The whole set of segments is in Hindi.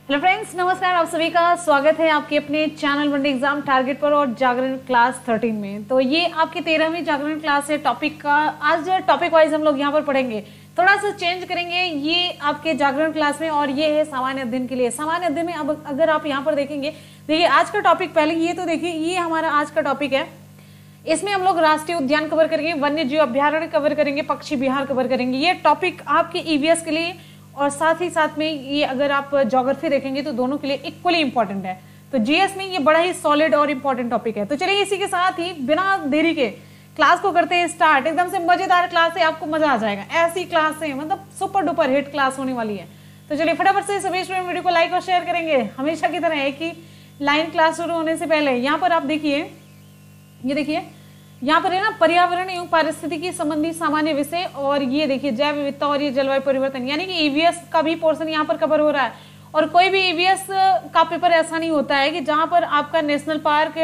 हेलो फ्रेंड्स, नमस्कार। आप सभी का स्वागत है आपके अपने चैनल वनडे एग्जाम टारगेट पर और जागरण क्लास 13 में। तो ये आपकी 13वीं जागरण क्लास है। टॉपिक का आज टॉपिक वाइज हम लोग यहाँ पर पढ़ेंगे, थोड़ा सा चेंज करेंगे ये आपके जागरण क्लास में। और ये है सामान्य अध्ययन के लिए। सामान्य अध्ययन में अब अगर आप यहाँ पर देखेंगे, देखिए आज का टॉपिक पहले ये तो देखिए, ये हमारा आज का टॉपिक है। इसमें हम लोग राष्ट्रीय उद्यान कवर करेंगे, वन्य जीव अभ्यारण्य कवर करेंगे, पक्षी विहार कवर करेंगे। ये टॉपिक आपके ईवीएस के लिए और साथ ही साथ में ये अगर आप ज्योग्राफी देखेंगे तो दोनों के लिए इक्वली इंपॉर्टेंट है। तो जीएस में ये बड़ा ही सॉलिड और इंपॉर्टेंट टॉपिक है। तो चलिए इसी के साथ ही बिना देरी के क्लास को करते हैं स्टार्ट। एकदम से मजेदार क्लास है, आपको मजा आ जाएगा। ऐसी क्लास है, मतलब सुपर डुपर हिट क्लास होने वाली है। तो चलिए फटाफट से सभी स्टूडेंट वीडियो को लाइक और शेयर करेंगे हमेशा की तरह। एक ही लाइन क्लास शुरू होने से पहले यहाँ पर आप देखिए, ये देखिए यहाँ पर है ना, पर्यावरण एवं पारिस्थितिकी संबंधी सामान्य विषय। और ये देखिए जैव विविधता और ये जलवायु परिवर्तन, यानी कि ईवीएस का भी पोर्शन यहाँ पर कवर हो रहा है। और कोई भी ईवीएस का पेपर ऐसा नहीं होता है कि जहां पर आपका नेशनल पार्क,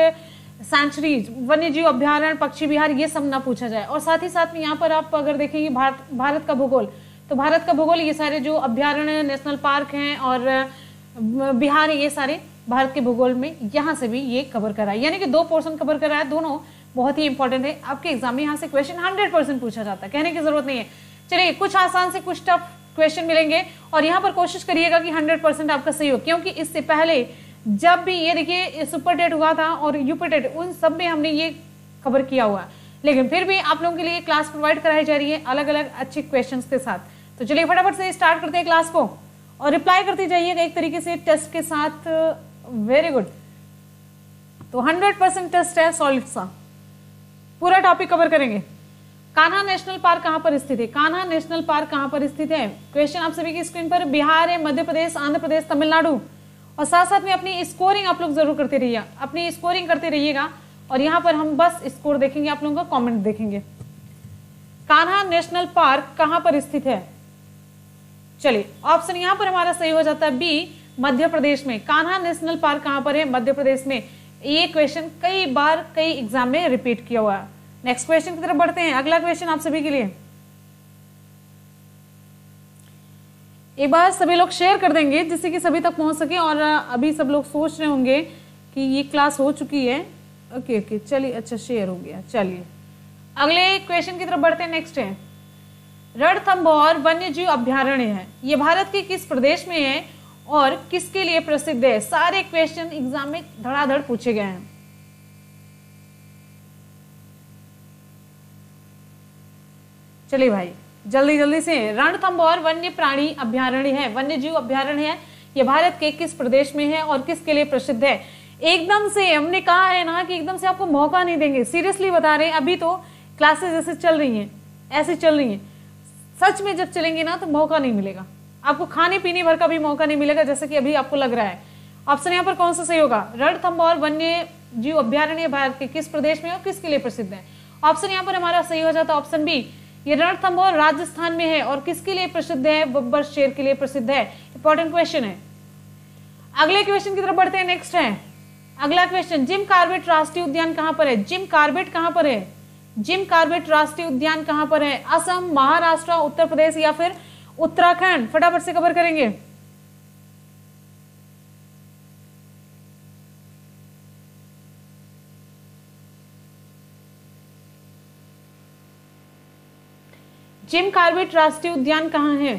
सेंचुरीज, वन्य जीव अभ्यारण्य, पक्षी विहार ये सब ना पूछा जाए। और साथ ही साथ में यहाँ पर आप अगर देखेंगे भारत का भूगोल, तो भारत का भूगोल, ये सारे जो अभ्यारण्य, नेशनल पार्क हैं और बिहार, ये सारे भारत के भूगोल में यहाँ से भी ये कवर करा है। यानी कि 2 पोर्शन कवर करा है, दोनों बहुत ही इंपॉर्टेंट है। आपके एग्जाम में यहाँ से क्वेश्चन 100% पूछा जाता है, कहने की जरूरत नहीं है। चलिए कुछ आसान से कुछ टफ क्वेश्चन मिलेंगे और यहाँ पर कोशिश करिएगा कि 100% आपका सही हो, क्योंकि इससे पहले जब भी ये देखिए सुपर टेट हुआ था और यूपी टेट, उन सब में हमने ये कवर किया हुआ है। लेकिन फिर भी आप लोगों के लिए क्लास प्रोवाइड कराई जा रही है अलग अलग अच्छे क्वेश्चन के साथ। तो चलिए फटाफट से स्टार्ट करते हैं क्लास को और रिप्लाई करते जाइएगा एक तरीके से टेस्ट के साथ। Very good. तो 100% टेस्ट है, सॉलिड सा पूरा टॉपिक कवर करेंगे। कान्हा नेशनल पार्क कहां पर स्थित है? कान्हा नेशनल पार्क कहां पर स्थित है? क्वेश्चन आप सभी की स्क्रीन पर। बिहार है, मध्य प्रदेश, आंध्र प्रदेश, तमिलनाडु। और साथ साथ में अपनी स्कोरिंग आप लोग जरूर करते रहिए, अपनी स्कोरिंग करते रहिएगा। और यहाँ पर हम बस स्कोर देखेंगे, आप लोगों का कमेंट देखेंगे। कान्हा नेशनल पार्क कहां पर स्थित है? चलिए ऑप्शन यहाँ पर हमारा सही हो जाता है बी, मध्य प्रदेश में। कान्हा नेशनल पार्क कहां पर है? मध्य प्रदेश में। ये क्वेश्चन कई बार कई एग्जाम में रिपीट किया हुआ है। नेक्स्ट क्वेश्चन की तरफ बढ़ते हैं। अगला क्वेश्चन आप सभी के लिए, एक बार सभी लोग शेयर कर देंगे जिससे कि सभी तक पहुंच सके। और अभी सब लोग सोच रहे होंगे कि ये क्लास हो चुकी है। ओके ओके, चलिए अच्छा शेयर हो गया। चलिए अगले क्वेश्चन की तरफ बढ़ते हैं। नेक्स्ट है रणथंभौर वन्य जीव अभ्यारण्य है, ये भारत के किस प्रदेश में है और किसके लिए प्रसिद्ध है? सारे क्वेश्चन एग्जाम में धड़ाधड़ पूछे गए हैं। चलिए भाई जल्दी जल्दी से। रणथंभौर वन्य प्राणी अभ्यारण्य है, वन्य जीव अभ्यारण्य है, ये भारत के किस प्रदेश में है और किसके लिए प्रसिद्ध है? एकदम से हमने कहा है ना कि एकदम से आपको मौका नहीं देंगे, सीरियसली बता रहे हैं। अभी तो क्लासेस जैसे चल रही हैं ऐसे चल रही हैं, सच में जब चलेंगे ना तो मौका नहीं मिलेगा आपको, खाने पीने भर का भी मौका नहीं मिलेगा जैसे कि अभी आपको लग रहा है। ऑप्शन यहाँ पर कौन सा सही होगा? रणथंभौर वन्य जीव अभ्यारण्य भारत के किस प्रदेश में और किसके लिए प्रसिद्ध है? ऑप्शन यहाँ पर हमारा सही हो जाता है ऑप्शन बी, ये रणथंभौर राजस्थान में है और किसके लिए प्रसिद्ध है? बब्बर शेर के लिए प्रसिद्ध है। इंपॉर्टेंट क्वेश्चन है। अगले क्वेश्चन की तरफ बढ़ते हैं। नेक्स्ट है अगला क्वेश्चन, जिम कॉर्बेट राष्ट्रीय उद्यान कहां पर है? जिम कॉर्बेट कहां पर है? जिम कॉर्बेट राष्ट्रीय उद्यान कहां पर है? असम, महाराष्ट्र, उत्तर प्रदेश या फिर उत्तराखंड? फटाफट से कवर करेंगे। जिम कॉर्बेट राष्ट्रीय उद्यान कहां है?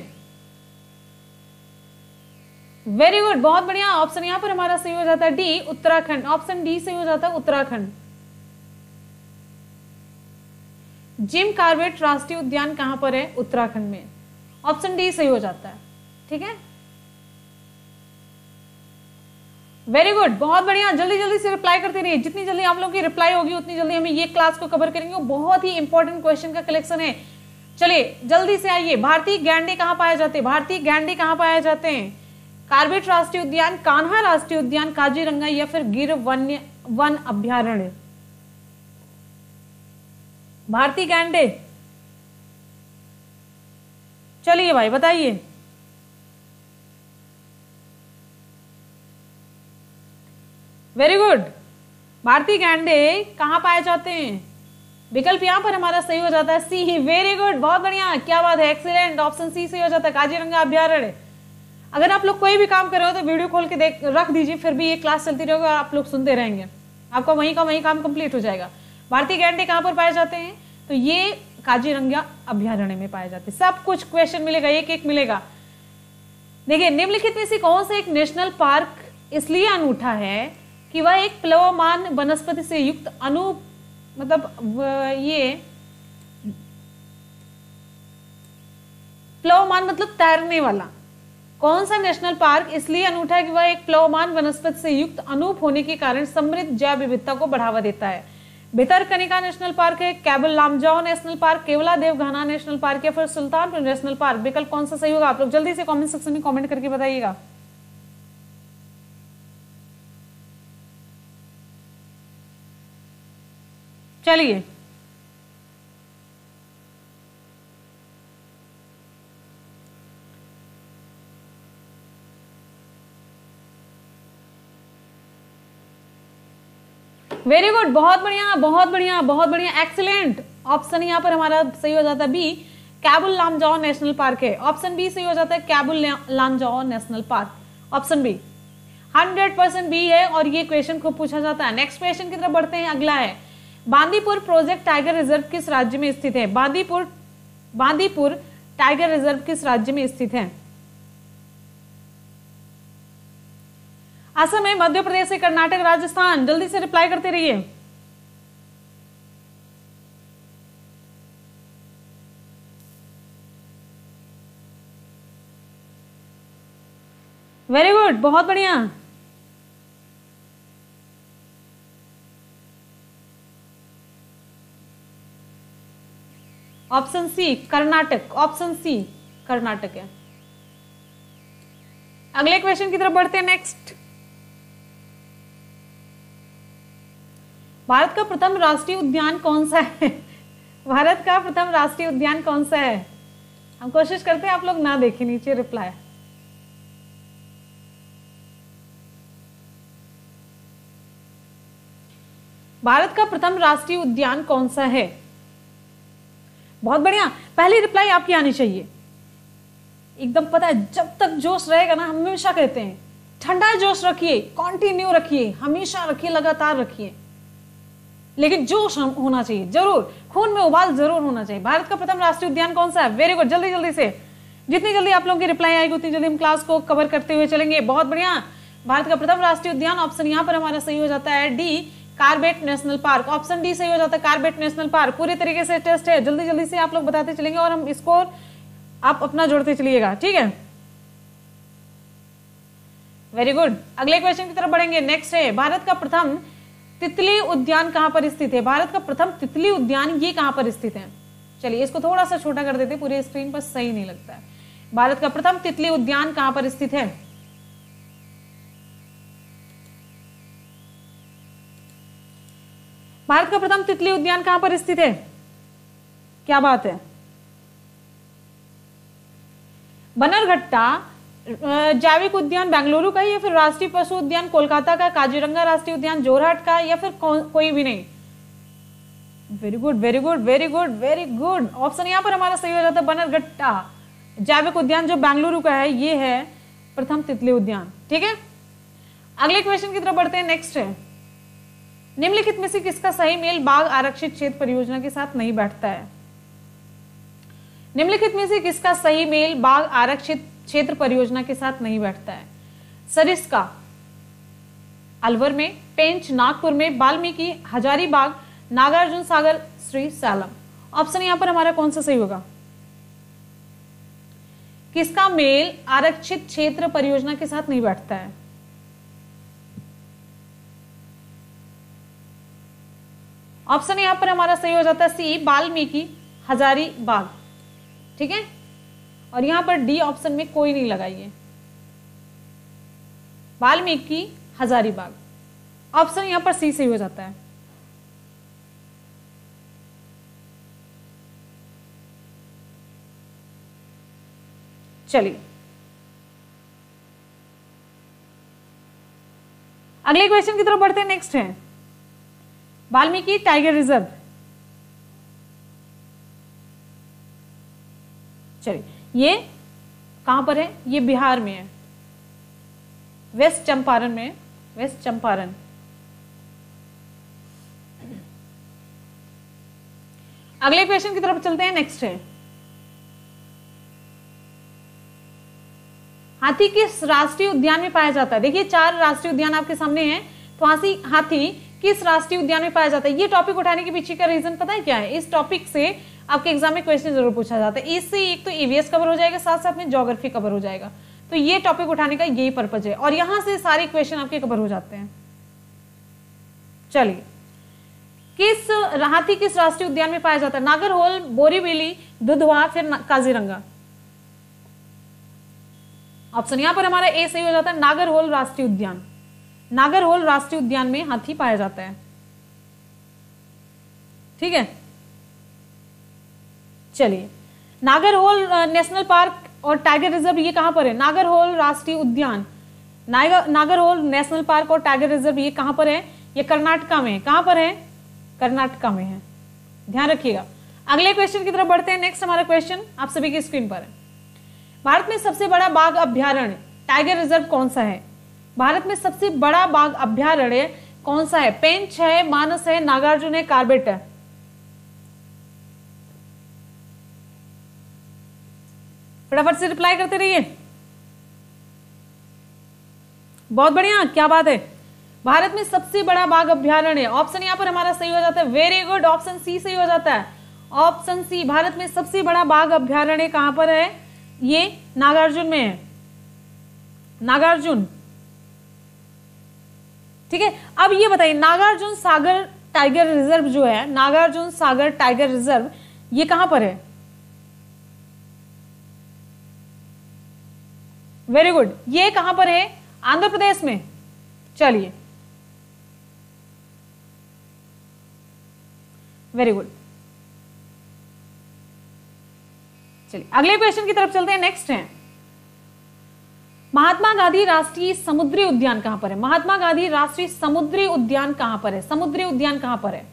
वेरी गुड, बहुत बढ़िया। ऑप्शन यहां पर हमारा सही हो जाता है डी, उत्तराखंड। ऑप्शन डी सही हो जाता है उत्तराखंड। जिम कॉर्बेट राष्ट्रीय उद्यान कहां पर है? उत्तराखंड में। ऑप्शन डी सही हो जाता है। ठीक है, वेरी गुड, बहुत बढ़िया। जल्दी जल्दी से रिप्लाई करते रहिए। जितनी जल्दी आप लोगों की रिप्लाई होगी उतनी जल्दी हमें ये क्लास को कवर करेंगे। बहुत ही इंपॉर्टेंट क्वेश्चन का कलेक्शन है। चलिए जल्दी से आइए। भारतीय गैंडे कहां पाए जाते हैं? भारतीय गैंडे कहां पाए जाते हैं? कॉर्बेट राष्ट्रीय उद्यान, कान्हा राष्ट्रीय उद्यान, काजीरंगा या फिर गिर वन्य वन अभ्यारण्य? भारतीय गैंडे, चलिए भाई बताइए। वेरी गुड, भारतीय गैंडे कहां पाए जाते हैं? विकल्प यहां पर हमारा सही हो जाता है सी ही। वेरी गुड, बहुत बढ़िया, क्या बात है, एक्सीलेंट। ऑप्शन सी सही हो जाता है, काजीरंगा अभ्यारण्य। अगर आप लोग कोई भी काम कर रहे हो तो वीडियो खोल के रख दीजिए, फिर भी ये क्लास चलती रहेगी और आप लोग सुनते रहेंगे, आपका वहीं का वहीं काम कंप्लीट हो जाएगा। भारतीय गैंडे कहाँ पर पाए जाते हैं? तो ये काजीरंगा अभ्यारण्य में पाए जाते हैं। सब कुछ क्वेश्चन मिलेगा, एक एक मिलेगा। देखिए, निम्नलिखित में से कौन सा एक नेशनल पार्क इसलिए अनूठा है कि वह एक प्लवमान वनस्पति से युक्त ये प्लवमान मतलब तैरने वाला। कौन सा नेशनल पार्क इसलिए अनूठा है कि वह एक प्लवमान वनस्पति से युक्त अनूप होने के कारण समृद्ध जैव विविधता को बढ़ावा देता है? भितरकनिका नेशनल पार्क है, कैबल लामजाओ नेशनल पार्क, केवला देवघाना नेशनल पार्क या फिर सुल्तानपुर नेशनल पार्क? विकल्प कौन सा सही होगा? आप लोग जल्दी से कमेंट सेक्शन में कमेंट करके बताइएगा। चलिए, वेरी गुड, बहुत बढ़िया बहुत बढ़िया बहुत बढ़िया, एक्सीलेंट। ऑप्शन यहाँ पर हमारा सही हो जाता है B, Keibul Lamjao national park है। ऑप्शन बी सही हो जाता है, Keibul Lamjao national park. Option B 100% B है और ये क्वेश्चन खूब पूछा जाता है। नेक्स्ट क्वेश्चन की तरफ बढ़ते हैं। अगला है, बांदीपुर प्रोजेक्ट टाइगर रिजर्व किस राज्य में स्थित है? बांदीपुर टाइगर रिजर्व किस राज्य में स्थित है? असम है, मध्य प्रदेश है, कर्नाटक, राजस्थान? जल्दी से रिप्लाई करते रहिए। वेरी गुड, बहुत बढ़िया। Option C Karnataka, option C Karnataka है। अगले क्वेश्चन की तरफ बढ़ते हैं। नेक्स्ट, भारत का प्रथम राष्ट्रीय उद्यान कौन सा है? भारत का प्रथम राष्ट्रीय उद्यान कौन सा है? हम कोशिश करते हैं आप लोग ना देखें नीचे रिप्लाई। भारत का प्रथम राष्ट्रीय उद्यान कौन सा है? बहुत बढ़िया, पहली रिप्लाई आपकी आनी चाहिए। एकदम पता है, जब तक जोश रहेगा ना, हम हमेशा कहते हैं ठंडा जोश रखिए, कंटिन्यू रखिए, हमेशा रखिए, लगातार रखिए, लेकिन जोश होना चाहिए, जरूर खून में उबाल जरूर होना चाहिए। भारत का प्रथम राष्ट्रीय उद्यान कौन सा है? वेरी गुड, जल्दी जल्दी से, जितनी जल्दी आप लोगों की रिप्लाई आएगी उतनी जल्दी हम क्लास को कवर करते हुए चलेंगे। बहुत बढ़िया, भारत का प्रथम राष्ट्रीय उद्यान, ऑप्शन यहाँ पर हमारा सही हो जाता है D, Corbett national park. Option D सही हो जाता है, कार्बेट नेशनल पार्क। पूरी तरीके से टेस्ट है, जल्दी जल्दी से आप लोग बताते चलेंगे और हम स्कोर आप अपना जोड़ते चलिएगा, ठीक है? वेरी गुड, अगले क्वेश्चन की तरफ बढ़ेंगे। नेक्स्ट है, भारत का प्रथम तितली उद्यान कहां पर स्थित है? भारत का प्रथम तितली उद्यान ये कहां पर स्थित है? चलिए इसको थोड़ा सा छोटा कर देते, पूरी स्क्रीन पर सही नहीं लगता है। भारत का प्रथम तितली उद्यान कहां पर स्थित है? भारत का प्रथम तितली उद्यान कहां पर स्थित है? क्या बात है। बन्नरघट्टा जैविक उद्यान बेंगलुरु का या फिर राष्ट्रीय पशु उद्यान कोलकाता का, काजीरंगा राष्ट्रीय उद्यान जोरहाट का या फिर कोई भी नहीं? Very good very good very good very good, option यहां पर हमारा सही हो जाता है बन्नरघट्टा जैविक उद्यान जो बेंगलुरु का है, ये है प्रथम तितली उद्यान, ठीक है? अगले क्वेश्चन की तरफ बढ़ते हैं। नेक्स्ट है, निम्नलिखित में से किसका सही मेल बाघ आरक्षित क्षेत्र परियोजना के साथ नहीं बैठता है? निम्नलिखित में से किसका सही मेल बाघ आरक्षित क्षेत्र परियोजना के साथ नहीं बैठता है? सरिस्का अलवर में, पेंच नागपुर में, वाल्मीकि हजारीबाग, नागार्जुन सागर, श्री सैलम। ऑप्शन यहां पर हमारा कौन सा सही होगा? किसका मेल आरक्षित क्षेत्र परियोजना के साथ नहीं बैठता है? ऑप्शन यहां पर हमारा सही हो जाता है सी, वाल्मीकि हजारीबाग, ठीक है? और यहां पर डी ऑप्शन में कोई नहीं लगाइए, वाल्मीकि हजारीबाग। ऑप्शन यहां पर सी सही हो जाता है। चलिए अगले क्वेश्चन की तरफ बढ़ते हैं। नेक्स्ट है वाल्मीकि टाइगर रिजर्व। चलिए ये कहां पर है? ये बिहार में है, वेस्ट चंपारण में, वेस्ट चंपारण। अगले क्वेश्चन की तरफ चलते हैं। नेक्स्ट है, हाथी किस राष्ट्रीय उद्यान में पाया जाता है? देखिए 4 राष्ट्रीय उद्यान आपके सामने हैं, तो हाथी किस राष्ट्रीय उद्यान में पाया जाता है? ये टॉपिक उठाने के पीछे का रीजन पता है क्या है? इस टॉपिक से आपके एग्जाम में क्वेश्चन जरूर पूछा जाता है। इससे एक तो ईवीएस कवर हो जाएगा, साथ साथ में ज्योग्राफी कवर हो जाएगा। तो ये टॉपिक उठाने का यही पर्पज है और यहां से सारे क्वेश्चन आपके कवर हो जाते हैं। चलिए, हाथी किस राष्ट्रीय उद्यान में पाया जाता है? नागरहोल, बोरीवली, दुधवा, फिर काजीरंगा। ऑप्शन यहां पर हमारा ए सही हो जाता है, नागरहोल राष्ट्रीय उद्यान। नागरहोल राष्ट्रीय उद्यान में हाथी पाया जाता है। ठीक है, चलिए, नागरहोल नेशनल पार्क और टाइगर रिजर्व ये कहां पर है? नागरहोल राष्ट्रीय उद्यान, नागरहोल नेशनल पार्क और टाइगर रिजर्व ये कहां पर है? ये कर्नाटका में। कहां पर है? कर्नाटका में है, ध्यान रखिएगा। अगले क्वेश्चन की तरफ बढ़ते हैं। नेक्स्ट हमारा क्वेश्चन आप सभी की स्क्रीन पर है। भारत में सबसे बड़ा बाघ अभ्यारण्य टाइगर रिजर्व कौन सा है? भारत में सबसे बड़ा बाघ अभ्यारण्य कौन सा है? पेंच है, मानस है, नागार्जुन है, कार्बेट है? फटाफट से रिप्लाई करते रहिए। बहुत बढ़िया, क्या बात है। भारत में सबसे बड़ा बाघ अभ्यारण्य, ऑप्शन यहां पर हमारा सही हो जाता है। वेरी गुड, ऑप्शन सी सही हो जाता है। ऑप्शन सी, भारत में सबसे बड़ा बाघ अभ्यारण्य कहां पर है? ये नागार्जुन में है, नागार्जुन। ठीक है, अब ये बताइए, नागार्जुन सागर टाइगर रिजर्व जो है, नागार्जुन सागर टाइगर रिजर्व ये कहां पर है? वेरी गुड, ये कहां पर है? आंध्र प्रदेश में। चलिए, वेरी गुड। चलिए अगले क्वेश्चन की तरफ चलते हैं। नेक्स्ट है, महात्मा गांधी राष्ट्रीय समुद्री उद्यान कहां पर है? महात्मा गांधी राष्ट्रीय समुद्री उद्यान कहां पर है? समुद्री उद्यान कहां पर है?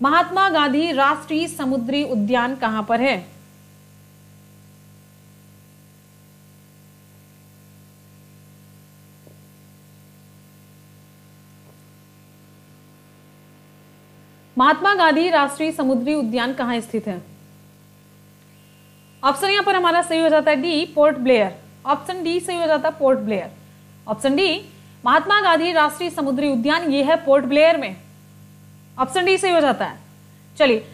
महात्मा गांधी राष्ट्रीय समुद्री उद्यान कहां पर है? महात्मा गांधी राष्ट्रीय समुद्री उद्यान कहां स्थित है? ऑप्शन यहां पर हमारा सही हो जाता है D, port Blair. Option D सही हो जाता है, port Blair. Option D, Mahatma Gandhi राष्ट्रीय समुद्री उद्यान ये है पोर्ट ब्लेयर में। ऑप्शन डी सही हो जाता है। चलिए,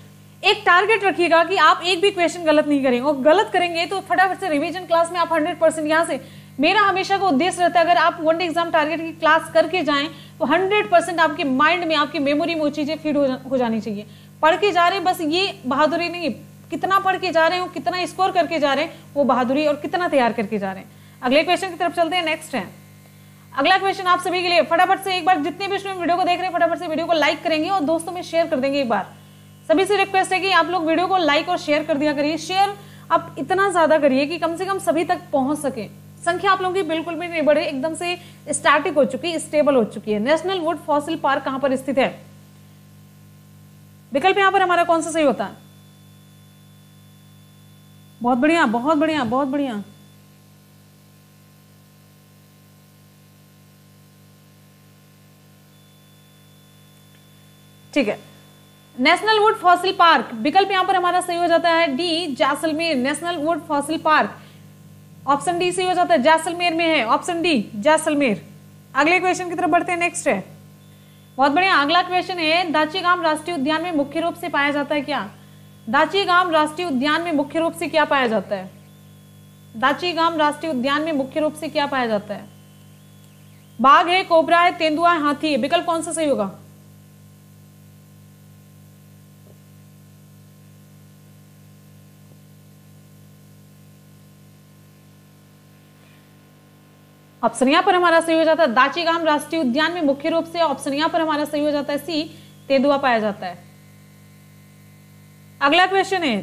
एक टारगेट रखिएगा कि आप एक भी क्वेश्चन गलत नहीं करेंगे, और गलत करेंगे तो फटाफट से रिवीजन क्लास में आप 100% यहां से, मेरा हमेशा का उद्देश्य रहता है अगर आप वन डे एग्जाम टारगेट की क्लास करके जाएं तो 100% आपके माइंड में, आपकी मेमोरी में वो चीजें फीड हो जानी चाहिए। पढ़ के जा रहे हैं बस ये बहादुरी नहीं, कितना पढ़ के जा रहे हो, कितना स्कोर करके जा रहे हैं वो बहादुरी, और कितना तैयार करके जा रहे हैं। अगले क्वेश्चन की तरफ चलते हैं। नेक्स्ट है अगला क्वेश्चन आप सभी के लिए, फटाफट से एक बार जितने भी स्टूडेंट वीडियो को देख रहे हैं फटाफट से वीडियो को लाइक करेंगे और दोस्तों में शेयर कर देंगे। एक बार सभी से रिक्वेस्ट है कि आप लोग वीडियो को लाइक और शेयर कर दिया करिए। शेयर आप इतना ज्यादा करिए कि कम से कम सभी तक पहुंच सके। संख्या आप लोगों की बिल्कुल भी नहीं बढ़े, एकदम से स्टैटिक हो चुकी है, स्टेबल हो चुकी है। नेशनल वुड फॉसिल पार्क कहां पर स्थित है? विकल्प यहां पर हमारा कौन सा सही होता है? बहुत बढ़िया, बहुत बढ़िया, बहुत बढ़िया। ठीक है, नेशनल वुड फॉसिल पार्क, विकल्प यहां पर हमारा सही हो जाता है D, Jaisalmer. National would fossil park, option D सही हो जाता है, जैसलमेर में है। Option D, Jaisalmer. अगले क्वेश्चन की तरफ बढ़ते हैं। नेक्स्ट है, बहुत बढ़िया, अगला क्वेश्चन है, दाचीगाम राष्ट्रीय उद्यान में मुख्य रूप से पाया जाता है क्या? दाचीगाम राष्ट्रीय उद्यान में मुख्य रूप से क्या पाया जाता है? दाचीगाम राष्ट्रीय उद्यान में मुख्य रूप से क्या पाया जाता है? बाघ है, कोबरा है, तेंदुआ है, हाथी है? विकल्प कौन सा सही होगा? ऑप्शन यहां पर हमारा सही हो जाता है दाचीगाम राष्ट्रीय उद्यान में मुख्य रूप से, ऑप्शन यहां पर हमारा सही हो जाता है सी, तेंदुआ पाया जाता है। अगला क्वेश्चन है,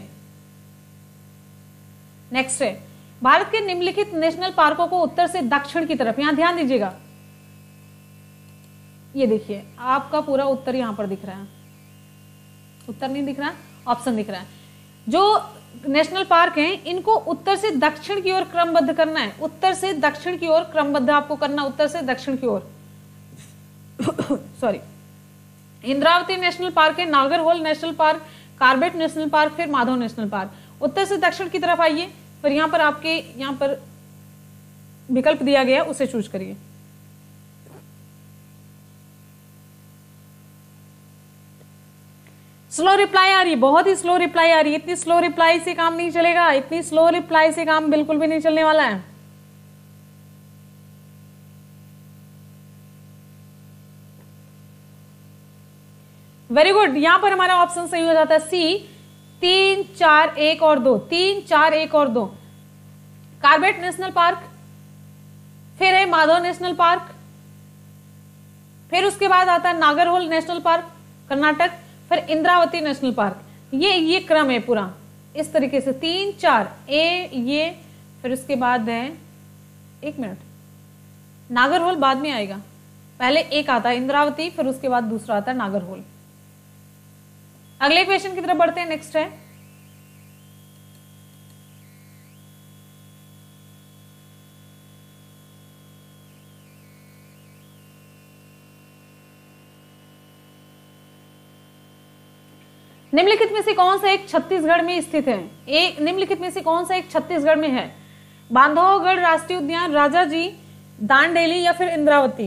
नेक्स्ट है, भारत के निम्नलिखित नेशनल पार्कों को उत्तर से दक्षिण की तरफ, यहां ध्यान दीजिएगा, ये देखिए आपका पूरा उत्तर यहां पर दिख रहा है, उत्तर नहीं दिख रहा, ऑप्शन दिख रहा है। जो नेशनल पार्क हैं, इनको उत्तर से दक्षिण की ओर क्रमबद्ध करना है। उत्तर से दक्षिण की ओर क्रमबद्ध आपको करना, उत्तर से दक्षिण की ओर सॉरी। इंद्रावती नेशनल पार्क है, Nagarhole national park, Corbett national park, फिर माधव नेशनल पार्क। उत्तर से दक्षिण की तरफ आइए, फिर यहाँ पर आपके यहाँ पर विकल्प दिया गया, उसे चूज करिए। स्लो रिप्लाई आ रही है, बहुत ही स्लो रिप्लाई आ रही है। इतनी स्लो रिप्लाई से काम नहीं चलेगा, इतनी स्लो रिप्लाई से काम बिल्कुल भी नहीं चलने वाला है। वेरी गुड, यहां पर हमारा ऑप्शन सही हो जाता है सी, 3 4 1 और 2, 3 4 1 और 2। कार्बेट नेशनल पार्क, फिर है माधव नेशनल पार्क, फिर उसके बाद आता है नागरहोल नेशनल पार्क कर्नाटक, फिर इंद्रावती नेशनल पार्क। ये क्रम है पूरा इस तरीके से, 3 4 ये, फिर उसके बाद है, एक मिनट, नागरहोल बाद में आएगा, पहले एक आता है इंद्रावती, फिर उसके बाद दूसरा आता है नागरहोल। अगले क्वेश्चन की तरफ बढ़ते हैं। नेक्स्ट है निम्नलिखित में से कौन सा एक छत्तीसगढ़ में स्थित है? एक निम्नलिखित में से कौन सा एक छत्तीसगढ़ में है? बांधवगढ़ राष्ट्रीय उद्यान, राजाजी, दांडेली या फिर इंद्रावती?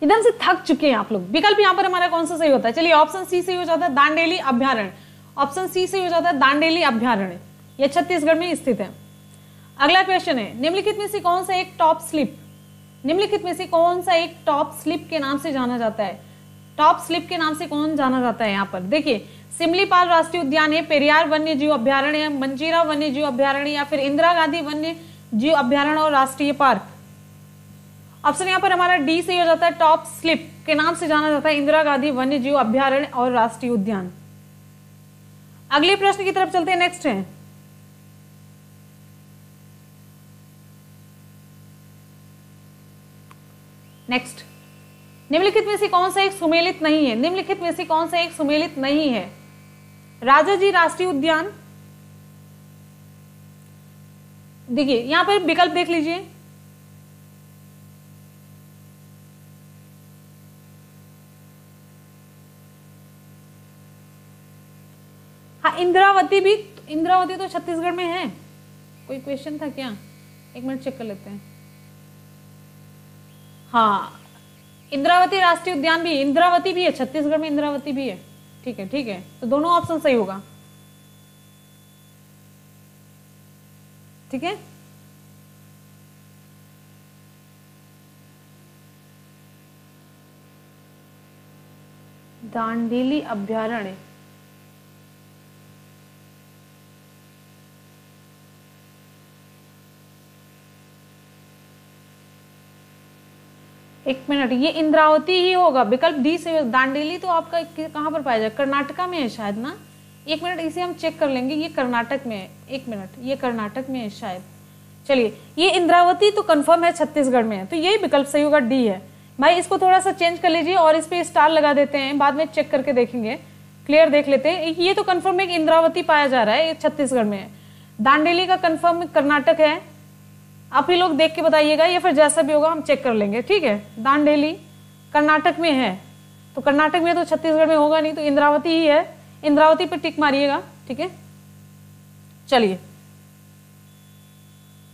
एकदम से थक चुके हैं आप लोग। विकल्प यहां पर हमारा कौन सा सही होता है? चलिए ऑप्शन सी सही हो जाता है, दांडेली अभ्यारण्य। ऑप्शन सी सही हो जाता है, दांडेली अभ्यारण्य। यह छत्तीसगढ़ में स्थित है। अगला क्वेश्चन है, निम्नलिखित में से कौन सा एक टॉप स्लिप, निम्नलिखित में से कौन सा एक टॉप स्लिप के नाम से जाना जाता है? टॉप स्लिप के नाम से कौन जाना जाता है? यहाँ पर देखिए, सिमलीपाल राष्ट्रीय उद्यान है, पेरियार वन्य जीव अभ्यारण्य, मंजीरा वन्य जीव अभ्यारण्य या फिर इंदिरा गांधी वन्य जीव अभ्यारण्य और राष्ट्रीय पार्क। ऑप्शन यहाँ पर हमारा डी सही हो जाता है, टॉप स्लिप के नाम से जाना जाता है इंदिरा गांधी वन्य जीव अभ्यारण्य और राष्ट्रीय उद्यान। अगले प्रश्न की तरफ चलते हैं। नेक्स्ट है, नेक्स्ट, निम्नलिखित में से कौन सा एक सुमेलित नहीं है? निम्नलिखित में से कौन सा एक सुमेलित नहीं है? राजाजी राष्ट्रीय उद्यान, देखिए यहां पर विकल्प देख लीजिए, हाँ इंद्रावती भी, इंद्रावती तो छत्तीसगढ़ में है। कोई क्वेश्चन था क्या? एक मिनट चेक कर लेते हैं। हाँ इंद्रावती राष्ट्रीय उद्यान भी, इंद्रावती भी है छत्तीसगढ़ में, इंद्रावती भी है। ठीक है ठीक है, तो दोनों ऑप्शन सही होगा। ठीक है, दांडेली अभ्यारण्य, एक मिनट, ये इंद्रावती ही होगा, विकल्प डी से। दांडेली तो आपका कहां पर पाया जाए? कर्नाटका में है शायद ना। एक मिनट, इसे हम चेक कर लेंगे, ये कर्नाटक में है। एक मिनट, ये कर्नाटक में है शायद। चलिए, ये इंद्रावती तो कंफर्म है छत्तीसगढ़ में है, तो यही विकल्प सही होगा, डी है। भाई इसको थोड़ा सा चेंज कर लीजिए और इस पे स्टार लगा देते हैं, बाद में चेक करके देखेंगे, क्लियर देख लेते हैं। ये तो कंफर्म है कि इंद्रावती पाया जा रहा है, ये छत्तीसगढ़ में है। दांडेली का कंफर्म कर्नाटक है। आप ही लोग देख के बताइएगा, या फिर जैसा भी होगा हम चेक कर लेंगे। ठीक है, दांडेली कर्नाटक में है, तो कर्नाटक में तो छत्तीसगढ़ में होगा नहीं, तो इंद्रावती ही है। इंद्रावती पे टिक मारिएगा। ठीक है, चलिए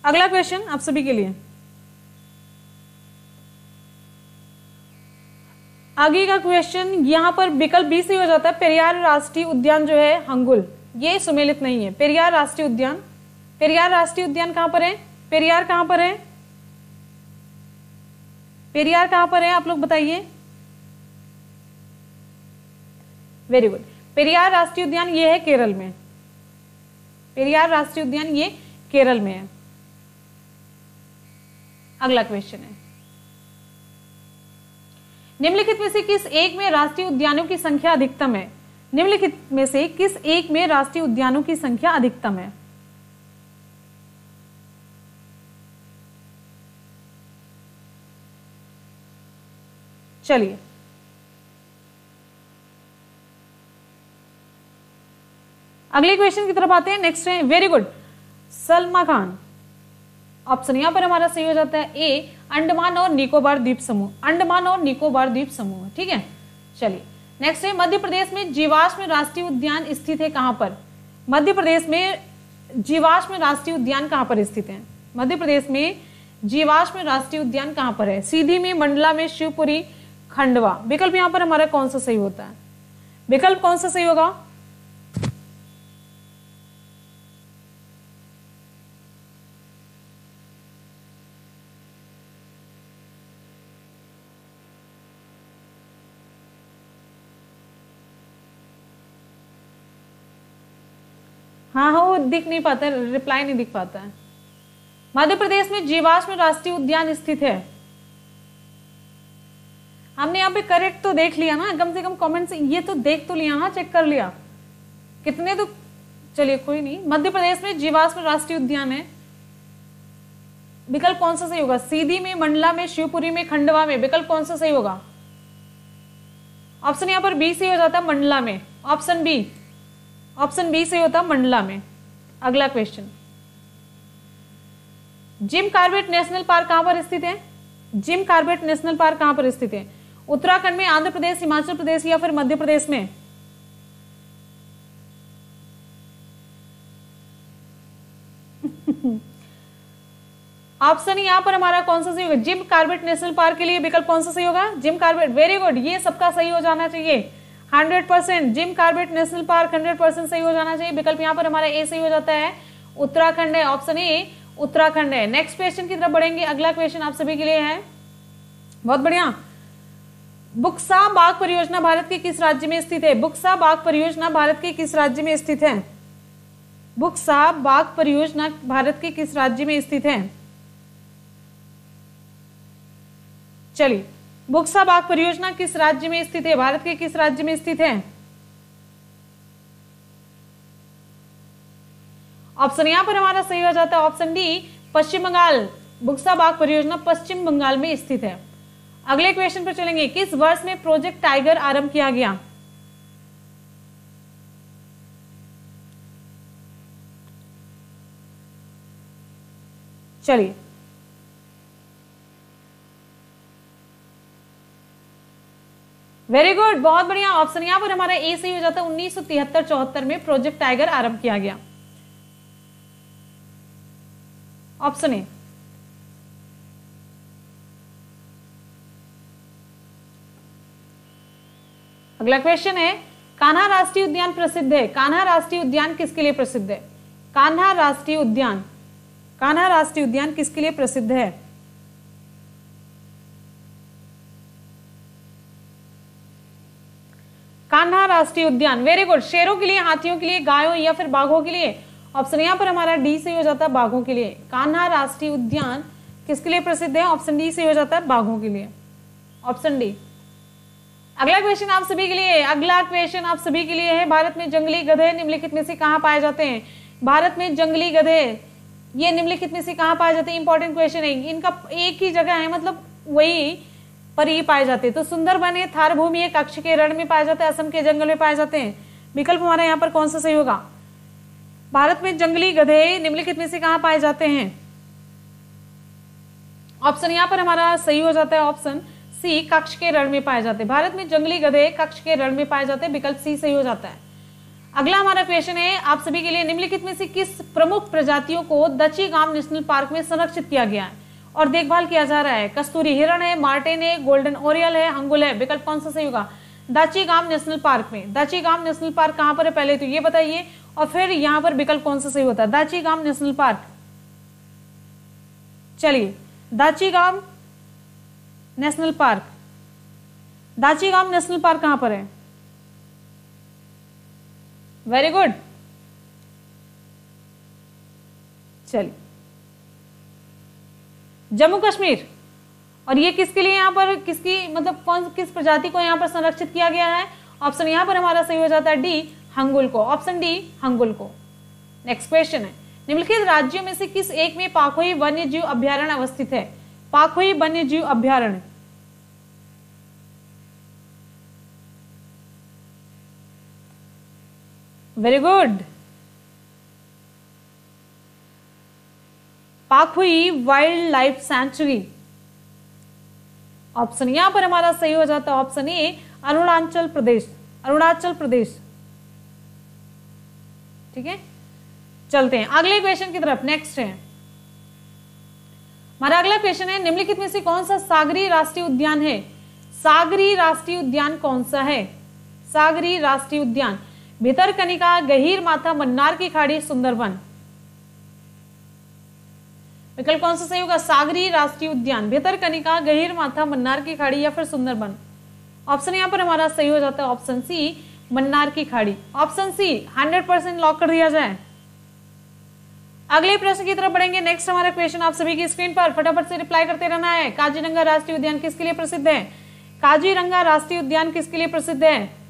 अगला क्वेश्चन आप सभी के लिए। आगे का क्वेश्चन यहां पर विकल्प बी से हो जाता है, पेरियार राष्ट्रीय उद्यान जो है हंगुल, ये सुमेलित नहीं है। पेरियार राष्ट्रीय उद्यान, पेरियार राष्ट्रीय उद्यान कहां पर है? पेरियार कहां पर है? पेरियार कहां पर है? आप लोग बताइए। वेरी गुड, पेरियार राष्ट्रीय उद्यान ये है केरल में। पेरियार राष्ट्रीय उद्यान ये केरल में है। अगला क्वेश्चन है, निम्नलिखित में से किस एक में राष्ट्रीय उद्यानों की संख्या अधिकतम है? निम्नलिखित में से किस एक में राष्ट्रीय उद्यानों की संख्या अधिकतम है? चलिए अगले क्वेश्चन की तरफ आते हैं। नेक्स्ट है, very good, Salma Khan. Option यहां पर हमारा सही हो जाता है ए, अंडमान और निकोबार द्वीप समूह, अंडमान और निकोबार द्वीप समूह। ठीक है, चलिए नेक्स्ट है, मध्य प्रदेश में जीवाश्म राष्ट्रीय उद्यान स्थित है कहां पर? मध्य प्रदेश में जीवाश्म राष्ट्रीय उद्यान कहां पर स्थित है? मध्य प्रदेश में जीवाश्म राष्ट्रीय उद्यान कहां पर है? सीधी में, मंडला में, शिवपुरी, खंडवा। विकल्प यहां पर हमारा कौन सा सही होता है? विकल्प कौन सा सही होगा? हाँ हाँ, वो दिख नहीं पाता है, रिप्लाई नहीं दिख पाता है। मध्य प्रदेश में जीवाश्म राष्ट्रीय उद्यान स्थित है। हमने यहाँ पे करेक्ट तो देख लिया ना, कम से कम कमेंट से ये तो देख तो लिया ना, चेक कर लिया कितने तो। चलिए कोई नहीं, मध्य प्रदेश में जीवाश्म राष्ट्रीय उद्यान है। विकल्प कौन सा सही होगा? सीधी में, मंडला में, शिवपुरी में, खंडवा में। विकल्प कौन सा सही होगा? ऑप्शन यहाँ पर बी सही हो जाता है, मंडला में। ऑप्शन बी, ऑप्शन बी सही होता मंडला में। अगला question, Jim Corbett national park कहां पर स्थित है? जिम कॉर्बेट नेशनल पार्क कहां पर स्थित है? उत्तराखंड में, आंध्र प्रदेश, हिमाचल प्रदेश या फिर मध्य प्रदेश में? ऑप्शन यहां पर हमारा कौन सा सही होगा? जिम कॉर्बेट नेशनल पार्क के लिए विकल्प कौन सा सही होगा? Jim Corbett. वेरी गुड, ये सबका सही हो जाना चाहिए 100%। जिम कॉर्बेट नेशनल पार्क 100% सही हो जाना चाहिए। विकल्प यहाँ पर हमारा ए सही हो जाता है, उत्तराखंड है। ऑप्शन ए उत्तराखंड है। नेक्स्ट क्वेश्चन की तरफ बढ़ेंगे। अगला क्वेश्चन आप सभी के लिए है, बहुत बढ़िया। बुक्सा बाग परियोजना भारत के किस राज्य में स्थित है? बुक्सा बाग परियोजना भारत के किस राज्य में स्थित है? बुक्सा बाग परियोजना भारत के किस राज्य में स्थित है? चलिए, बुक्सा बाग परियोजना किस राज्य में स्थित है? भारत के किस राज्य में स्थित है? ऑप्शन यहां पर हमारा सही हो जाता है ऑप्शन डी, पश्चिम बंगाल। बुक्सा बाग परियोजना पश्चिम बंगाल में स्थित है। अगले क्वेश्चन पर चलेंगे। किस वर्ष में प्रोजेक्ट टाइगर आरंभ किया गया? चलिए, वेरी गुड, बहुत बढ़िया। ऑप्शन यहां पर हमारा ए सही हो जाता है 1973-74 में प्रोजेक्ट टाइगर आरंभ किया गया। Option A. अगला क्वेश्चन है, कान्हा राष्ट्रीय उद्यान प्रसिद्ध है। कान्हा राष्ट्रीय उद्यान किसके लिए प्रसिद्ध है? कान्हा राष्ट्रीय उद्यान, कान्हा राष्ट्रीय उद्यान किसके लिए प्रसिद्ध है? कान्हा राष्ट्रीय उद्यान, वेरी गुड। शेरों के लिए, हाथियों के लिए, गायों या फिर बाघों के लिए? ऑप्शन यहां पर हमारा डी से हो जाता है, बाघों के लिए। कान्हा राष्ट्रीय उद्यान किसके लिए प्रसिद्ध है? ऑप्शन डी से हो जाता है, बाघों के लिए। Option D. अगला क्वेश्चन आप सभी के लिए, अगला क्वेश्चन आप सभी के लिए है, भारत में जंगली गधे निम्नलिखित में से कहां पाए जाते हैं? भारत में जंगली गधे ये निम्नलिखित में से कहां पाए जाते हैं? इंपॉर्टेंट क्वेश्चन है। इनका एक ही जगह है, मतलब वही पर ही पाए जाते हैं। तो सुंदरबन है, थार भूमि है, कच्छ के रण में पाए जाते हैं, असम के जंगल में पाए जाते हैं। विकल्प हमारा यहाँ पर कौन सा सही होगा? भारत में जंगली गधे निम्नलिखित में से कहां पाए जाते हैं? ऑप्शन यहाँ पर हमारा सही हो जाता है ऑप्शन सी, कच्छ के रण में पाए जाते हैं। भारत में जंगली गधे कच्छ के रण में पाए जाते हैं। विकल्प सी सही हो जाता है। अगला हमारा क्वेश्चन है आप सभी के लिए, निम्नलिखित में से किस प्रमुख प्रजातियों को दचीगाम नेशनल पार्क में संरक्षित किया गया है और देखभाल किया जा रहा है? कस्तूरी हिरण है, मार्टेन है, गोल्डन ओरियल है, हंगुल है। विकल्प कौन सा सही होगा? दाचीगाम नेशनल पार्क में। दाचीगाम नेशनल पार्क कहां पर है पहले तो ये बताइए, और फिर यहां पर विकल्प कौन सा सही होता है? Dachigam national park. चलिए, Dachigam national park, Dachigam national park कहां पर है? Very good. चलिए, जम्मू कश्मीर। और ये किसके लिए यहाँ पर, किसकी मतलब कौन किस प्रजाति को यहाँ पर संरक्षित किया गया है? ऑप्शन यहाँ पर हमारा सही हो जाता है डी, हंगुल को। ऑप्शन डी, हंगुल को। नेक्स्ट क्वेश्चन है, निम्नलिखित राज्यों में से किस एक में पाखोई वन्य जीव अभ्यारण्य अवस्थित है? पाखोई वन्य जीव अभ्यारण्य। Very good. Pakhui wildlife sanctuary, option यहां पर हमारा सही हो जाता है ऑप्शन ए अरुणाचल प्रदेश, अरुणाचल प्रदेश। ठीक है, चलते हैं अगले क्वेश्चन की तरफ। नेक्स्ट है हमारा अगला क्वेश्चन है, निम्नलिखित में से कौन सा सागरी राष्ट्रीय उद्यान है? सागरी राष्ट्रीय उद्यान कौन सा है? सागरी राष्ट्रीय उद्यान, भितरकनिका, गहीर माथा, मन्नार की खाड़ी, सुंदरवन। विकल्प कौन सा सही होगा? सागरी राष्ट्रीय उद्यान, भितरकनिका, गहीर माथा, मन्नार की खाड़ी या फिर सुंदरवन। ऑप्शन यहां पर हमारा सही हो जाता है ऑप्शन सी मन्नार की खाड़ी। ऑप्शन सी 100% लॉक कर दिया जाए। अगले प्रश्न की तरफ बढ़ेंगे। नेक्स्ट हमारा क्वेश्चन आप सभी की स्क्रीन पर फटाफट से रिप्लाई करते रहना है। काजीरंगा राष्ट्रीय उद्यान किसके लिए प्रसिद्ध है? काजीरंगा राष्ट्रीय उद्यान किसके लिए प्रसिद्ध है?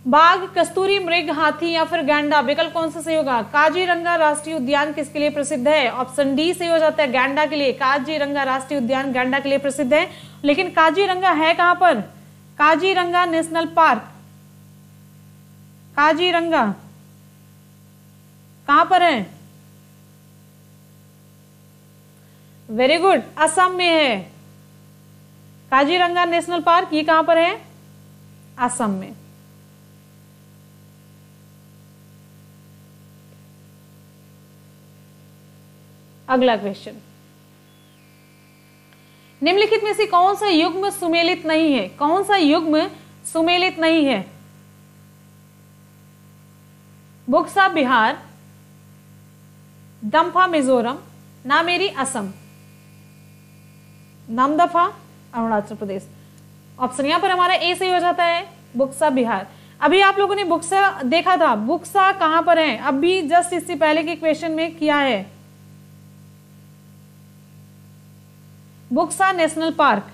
बाघ, कस्तूरी मृग, हाथी या फिर गैंडा। विकल्प कौन सा सही होगा? काजीरंगा राष्ट्रीय उद्यान किसके लिए प्रसिद्ध है? ऑप्शन डी सही हो जाता है गैंडा के लिए। काजीरंगा राष्ट्रीय उद्यान गैंडा के लिए प्रसिद्ध है। लेकिन काजीरंगा है कहां पर? काजीरंगा नेशनल पार्क, काजीरंगा कहां पर है? वेरी गुड, असम में है। काजीरंगा नेशनल पार्क ये कहां पर है? असम में। अगला क्वेश्चन, निम्नलिखित में से कौन सा युग्म सुमेलित नहीं है? कौन सा युग्म सुमेलित नहीं है? बुक्सा बिहार, दम्फा मिजोरम, नामेरी असम, नामदफा अरुणाचल प्रदेश। ऑप्शन यहां पर हमारा ए सही हो जाता है बुक्सा बिहार। अभी आप लोगों ने बुक्सा देखा था, बुक्सा कहां पर है? अभी जस्ट इससे पहले के क्वेश्चन में किया है। Buxa national park,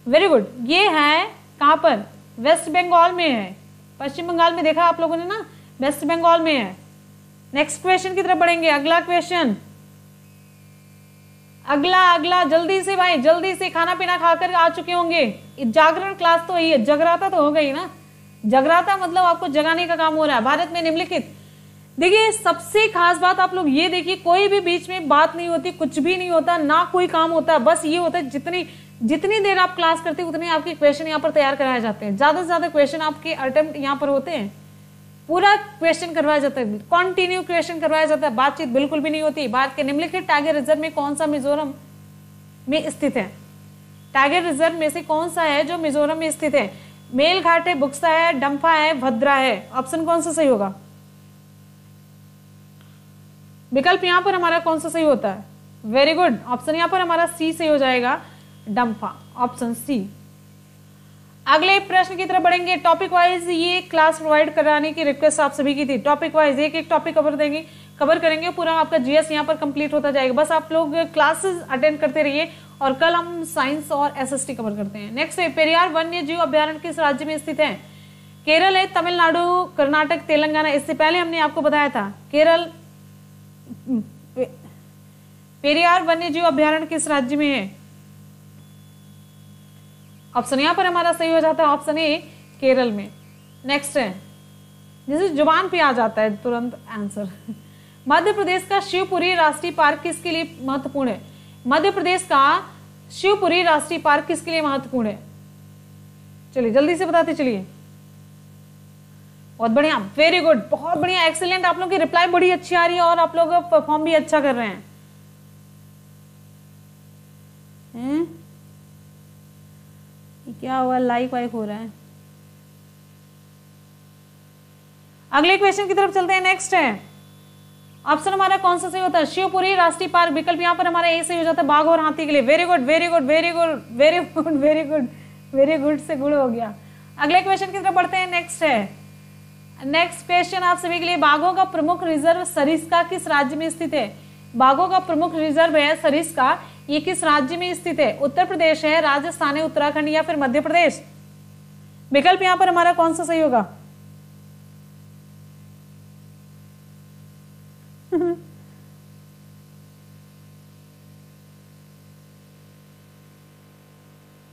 very good. ये है कहां पर? वेस्ट बंगाल में है। पश्चिम बंगाल में देखा आप लोगों ने ना, वेस्ट बंगाल में है। नेक्स्ट क्वेश्चन की तरफ बढ़ेंगे। अगला क्वेश्चन, अगला जल्दी से भाई, जल्दी से। खाना पीना खाकर आ चुके होंगे। जागरण क्लास तो यही है, जगराता तो हो गई ना। जगराता मतलब आपको जगाने का काम हो रहा है। भारत में निम्नलिखित, देखिए सबसे खास बात आप लोग ये देखिए, कोई भी बीच में बात नहीं होती, कुछ भी नहीं होता, ना कोई काम होता है। बस ये होता है जितनी देर आप क्लास करते हैं उतने आपके क्वेश्चन यहाँ पर तैयार कराए जाते हैं। ज्यादा से ज्यादा क्वेश्चन आपके अटेम्प्ट यहाँ पर होते हैं। पूरा क्वेश्चन करवाया जाता है, कॉन्टिन्यू क्वेश्चन करवाया जाता है, बातचीत बिल्कुल भी नहीं होती। भारत के निम्नलिखित टाइगर रिजर्व में कौन सा मिजोरम में स्थित है? टाइगर रिजर्व में से कौन सा है जो मिजोरम में स्थित है? मेलघाट है, बुक्सा है, डम्फा है, भद्रा है। ऑप्शन कौन सा सही होगा? विकल्प यहां पर हमारा कौन सा सही होता है? वेरी गुड, ऑप्शन यहां पर हमारा सी सही हो जाएगा, डम्फा, ऑप्शन सी। अगले प्रश्न की तरफ बढ़ेंगे। टॉपिक वाइज ये क्लास प्रोवाइड कराने की रिक्वेस्ट आप सभी की थी। टॉपिक वाइज एक एक टॉपिक कवर करेंगे, पूरा आपका जीएस यहाँ पर कंप्लीट होता जाएगा। बस आप लोग क्लासेस अटेंड करते रहिए और कल हम साइंस और एसएसटी कवर करते हैं। नेक्स्ट है, पेरियार वन्य जीव अभ्यारण्य किस राज्य में स्थित है? केरल है, तमिलनाडु, कर्नाटक, तेलंगाना। इससे पहले हमने आपको बताया था केरल। पेरियार वन्य जीव अभ्यारण्य किस राज्य में है? ऑप्शन यहां पर हमारा सही हो जाता है ऑप्शन ए, केरल में। नेक्स्ट है, जैसे जुबान पे आ जाता है तुरंत आंसर। मध्य प्रदेश का शिवपुरी राष्ट्रीय पार्क किसके लिए महत्वपूर्ण है? मध्य प्रदेश का शिवपुरी राष्ट्रीय पार्क किसके लिए महत्वपूर्ण है? चलिए जल्दी से बताते चलिए। बहुत बढ़िया, वेरी गुड, बहुत बढ़िया, एक्सीलेंट। आप लोग की रिप्लाई बड़ी अच्छी आ रही है और आप लोग परफॉर्म भी अच्छा कर रहे हैं। क्या हुआ, लाइक वाइक हो रहा है? अगले क्वेश्चन की तरफ चलते हैं। नेक्स्ट है, ऑप्शन हमारा कौन सा सही होता है? शिवपुरी राष्ट्रीय पार्क। विकल्प यहाँ पर हमारा ए सही हो जाता है, बाघ और हाथी के लिए। Very good, very good, very good, very good, very good, very good से गुड हो गया। अगले क्वेश्चन की तरफ बढ़ते हैं। नेक्स्ट है, नेक्स्ट क्वेश्चन आप सभी के लिए, बाघों का प्रमुख रिजर्व सरिस्का किस राज्य में स्थित है? बाघों का प्रमुख रिजर्व है सरिस्का, ये किस राज्य में स्थित है? उत्तर प्रदेश है, राजस्थान है, उत्तराखंड या फिर मध्य प्रदेश। विकल्प यहां पर हमारा कौन सा सही होगा?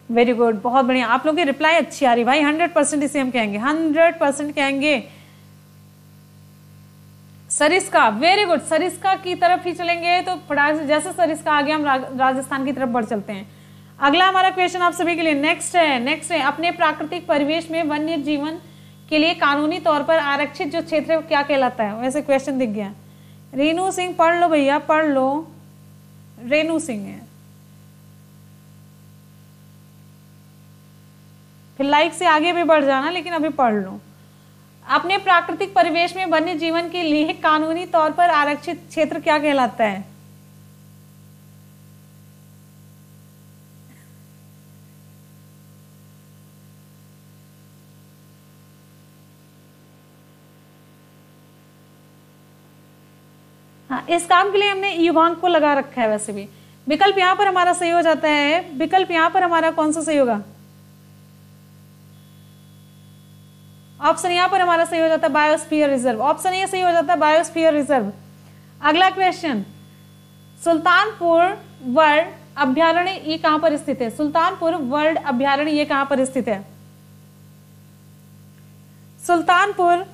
वेरी गुड, बहुत बढ़िया, आप लोगों की रिप्लाई अच्छी आ रही भाई, 100% इसे हम कहेंगे, 100% कहेंगे सरिस्का। वेरी गुड, सरिस्का की तरफ ही चलेंगे तो फटाक से, जैसे सरिस्का आ गया हम राजस्थान की तरफ बढ़ चलते हैं। अगला हमारा क्वेश्चन आप सभी के लिए नेक्स्ट है, अपने प्राकृतिक परिवेश में वन्य जीवन के लिए कानूनी तौर पर आरक्षित जो क्षेत्र क्या कहलाता है? वैसे क्वेश्चन दिख गया। रेणु सिंह पढ़ लो भैया, पढ़ लो, रेणु सिंह है, फिर लाइक से आगे भी बढ़ जाना, लेकिन अभी पढ़ लो। अपने प्राकृतिक परिवेश में वन्य जीवन के लिए कानूनी तौर पर आरक्षित क्षेत्र क्या कहलाता है? हाँ, इस काम के लिए हमने युवांक को लगा रखा है। वैसे भी विकल्प यहां पर हमारा सही हो जाता है। विकल्प यहां पर हमारा कौन सा सही होगा? ऑप्शन यहां पर हमारा सही हो जाता है बायोस्फीयर रिजर्व। ऑप्शन ये सही हो जाता है बायोस्फीयर रिजर्व। अगला क्वेश्चन, सुल्तानपुर वर्ल्ड अभ्यारण्य ये कहां पर स्थित है? सुल्तानपुर वर्ल्ड अभ्यारण्य ये कहां पर स्थित है? सुल्तानपुर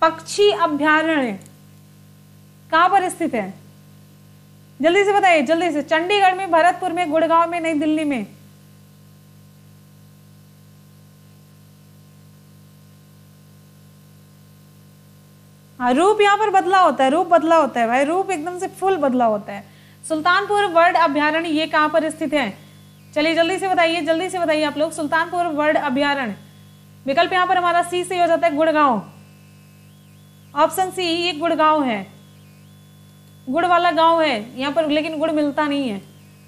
पक्षी अभ्यारण्य कहां पर स्थित है? जल्दी से बताइए, जल्दी से। चंडीगढ़ में, भरतपुर में, गुड़गांव में, नई दिल्ली में? हाँ, रूप यहाँ पर बदला होता है, रूप बदला होता है भाई, रूप एकदम से फुल बदला होता है। सुल्तानपुर वर्ल्ड अभ्यारण्य ये कहां पर स्थित है? चलिए जल्दी से बताइए, जल्दी से बताइए आप लोग। सुल्तानपुर वर्ल्ड अभ्यारण्य, विकल्प यहाँ पर हमारा सी से हो जाता है गुड़गांव। ऑप्शन सी, ये गुड़गांव है, गुड़ वाला गांव है यहाँ पर, लेकिन गुड़ मिलता नहीं है।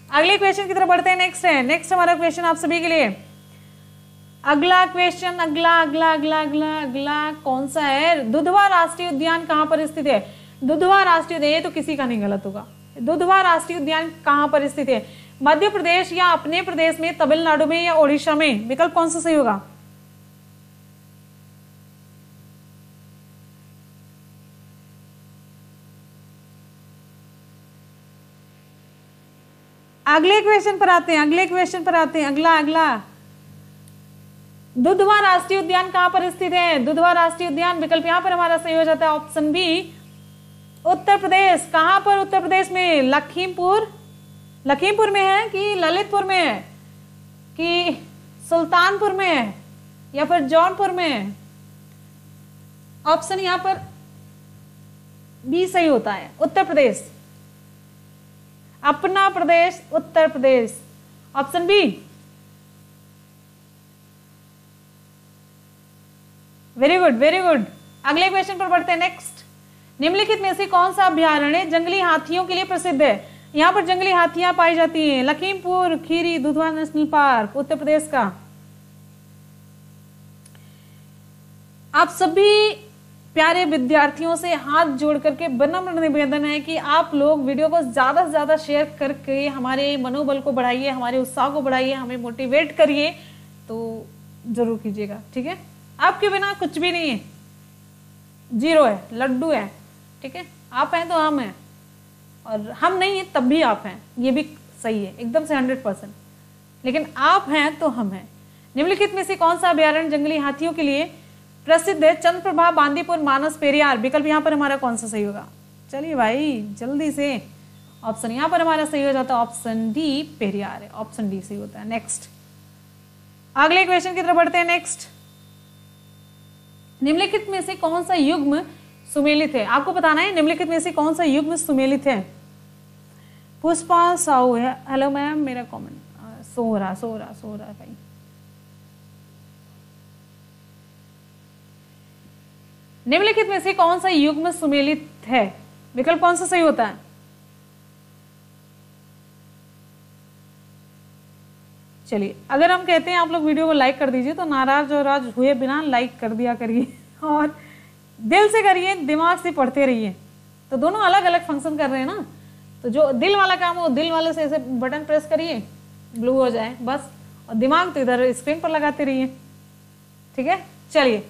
अगले क्वेश्चन की तरफ बढ़ते हैं। नेक्स्ट हमारा क्वेश्चन आप सभी के लिए। अगला क्वेश्चन, अगला कौन सा है? दुधवा राष्ट्रीय उद्यान कहां पर स्थित है? दुधवा राष्ट्रीय उद्यान, ये तो किसी का नहीं गलत होगा। दुधवा राष्ट्रीय उद्यान कहां पर स्थित है? मध्य प्रदेश या अपने प्रदेश में, तमिलनाडु में या ओडिशा में? विकल्प कौन सा सही होगा? अगले क्वेश्चन पर आते हैं, अगला दुधवा राष्ट्रीय उद्यान कहां पर स्थित है? दुधवा राष्ट्रीय उद्यान, विकल्प यहां पर हमारा सही हो जाता है ऑप्शन बी, उत्तर प्रदेश। कहां पर? उत्तर प्रदेश में। लखीमपुर में है कि ललितपुर में है कि सुल्तानपुर में है या फिर जौनपुर में है? ऑप्शन यहां पर बी सही होता है, उत्तर प्रदेश, अपना प्रदेश, Uttar Pradesh. Option B, very good. अगले क्वेश्चन पर बढ़ते हैं। नेक्स्ट, निम्नलिखित में से कौन सा अभ्यारण्य जंगली हाथियों के लिए प्रसिद्ध है? यहाँ पर जंगली हाथियां पाई जाती हैं। लखीमपुर खीरी दुधवा नेशनल पार्क, उत्तर प्रदेश का। आप सभी प्यारे विद्यार्थियों से हाथ जोड़ करके विनम्र निवेदन है कि आप लोग वीडियो को ज्यादा से ज्यादा शेयर करके हमारे मनोबल को बढ़ाइए, हमारे उत्साह को बढ़ाइए, हमें मोटिवेट करिए, तो जरूर कीजिएगा, ठीक है। आपके बिना कुछ भी नहीं है, जीरो है, लड्डू है, ठीक है। आप हैं तो हम हैं, और हम नहीं हैं तब भी आप हैं, ये भी सही है, एकदम से 100%। लेकिन आप हैं तो हम हैं। निम्नलिखित में से कौन सा अभ्यारण्य जंगली हाथियों के लिए प्रसिद्ध है? चंद्रप्रभा, बांदीपुर, मानस, पेरियार। विकल्प यहाँ पर हमारा कौन सा सही होगा? चलिए भाई जल्दी से, ऑप्शन यहाँ पर हमारा सही हो जाता है ऑप्शन डी, पेरियार है, ऑप्शन डी सही होता है। नेक्स्ट, अगले क्वेश्चन की तरफ बढ़ते हैं। नेक्स्ट, निम्नलिखित में से कौन सा युग्म सुमेलित है? आपको बताना है निम्नलिखित में से कौन सा युग्म सुमेलित है। पुष्पा साहू है, हेलो मैम, मेरा कमेंट सो रहा है भाई। निम्नलिखित में से कौन सा युग्म सुमेलित है? विकल्प कौन सा सही होता है? चलिए, अगर हम कहते हैं आप लोग वीडियो को लाइक कर दीजिए, तो नाराज और आज हुए बिना लाइक कर दिया करिए और दिल से करिए, दिमाग से पढ़ते रहिए। तो दोनों अलग अलग फंक्शन कर रहे हैं ना, तो जो दिल वाला काम हो दिल वाले से ऐसे बटन प्रेस करिए, ब्लू हो जाए बस, और दिमाग तो इधर स्क्रीन पर लगाते रहिए, ठीक है। चलिए,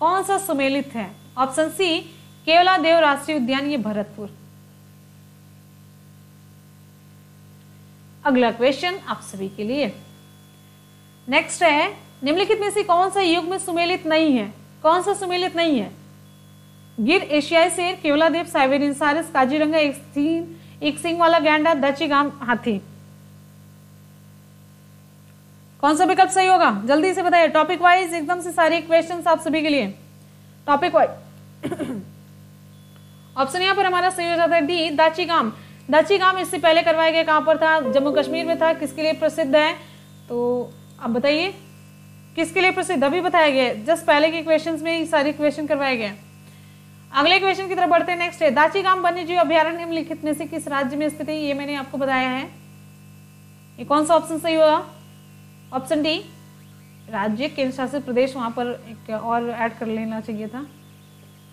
कौन सा सुमेलित है? ऑप्शन सी, केवला देव राष्ट्रीय उद्यान, ये भरतपुर। अगला क्वेश्चन आप सभी के लिए नेक्स्ट है, निम्नलिखित में से कौन सा युग में सुमेलित नहीं है? कौन सा सुमेलित नहीं है? गिर, एशियाई शेर, केवलादेव, साइबेरियन सारस, काजीरंगा, एक सींग वाला गैंडा, दचीगाम हाथी। कौन सा विकल्प सही होगा? जल्दी से बताइए, टॉपिक वाइज एकदम से सारे क्वेश्चंस आप सभी के लिए, टॉपिक वाइज। ऑप्शन यहाँ पर हमारा सही हो जाता है डी, दाचीगाम। दाचीगाम इससे पहले करवाया गया, कहां पर था? जम्मू कश्मीर में था। किसके लिए प्रसिद्ध है? तो अब बताइए किसके लिए प्रसिद्ध, अभी बताया गया, जस्ट पहले के क्वेश्चंस में ही सारे क्वेश्चन करवाए गए। अगले क्वेश्चन की तरफ बढ़ते हैं। नेक्स्ट है, दाचीगाम वन्यजीव अभ्यारण्य निम्नलिखित में से किस राज्य में स्थित है? ये मैंने आपको बताया है। ये कौन सा ऑप्शन सही होगा? ऑप्शन डी, राज्य, केंद्र शासित प्रदेश, वहां पर एक और ऐड कर लेना चाहिए था।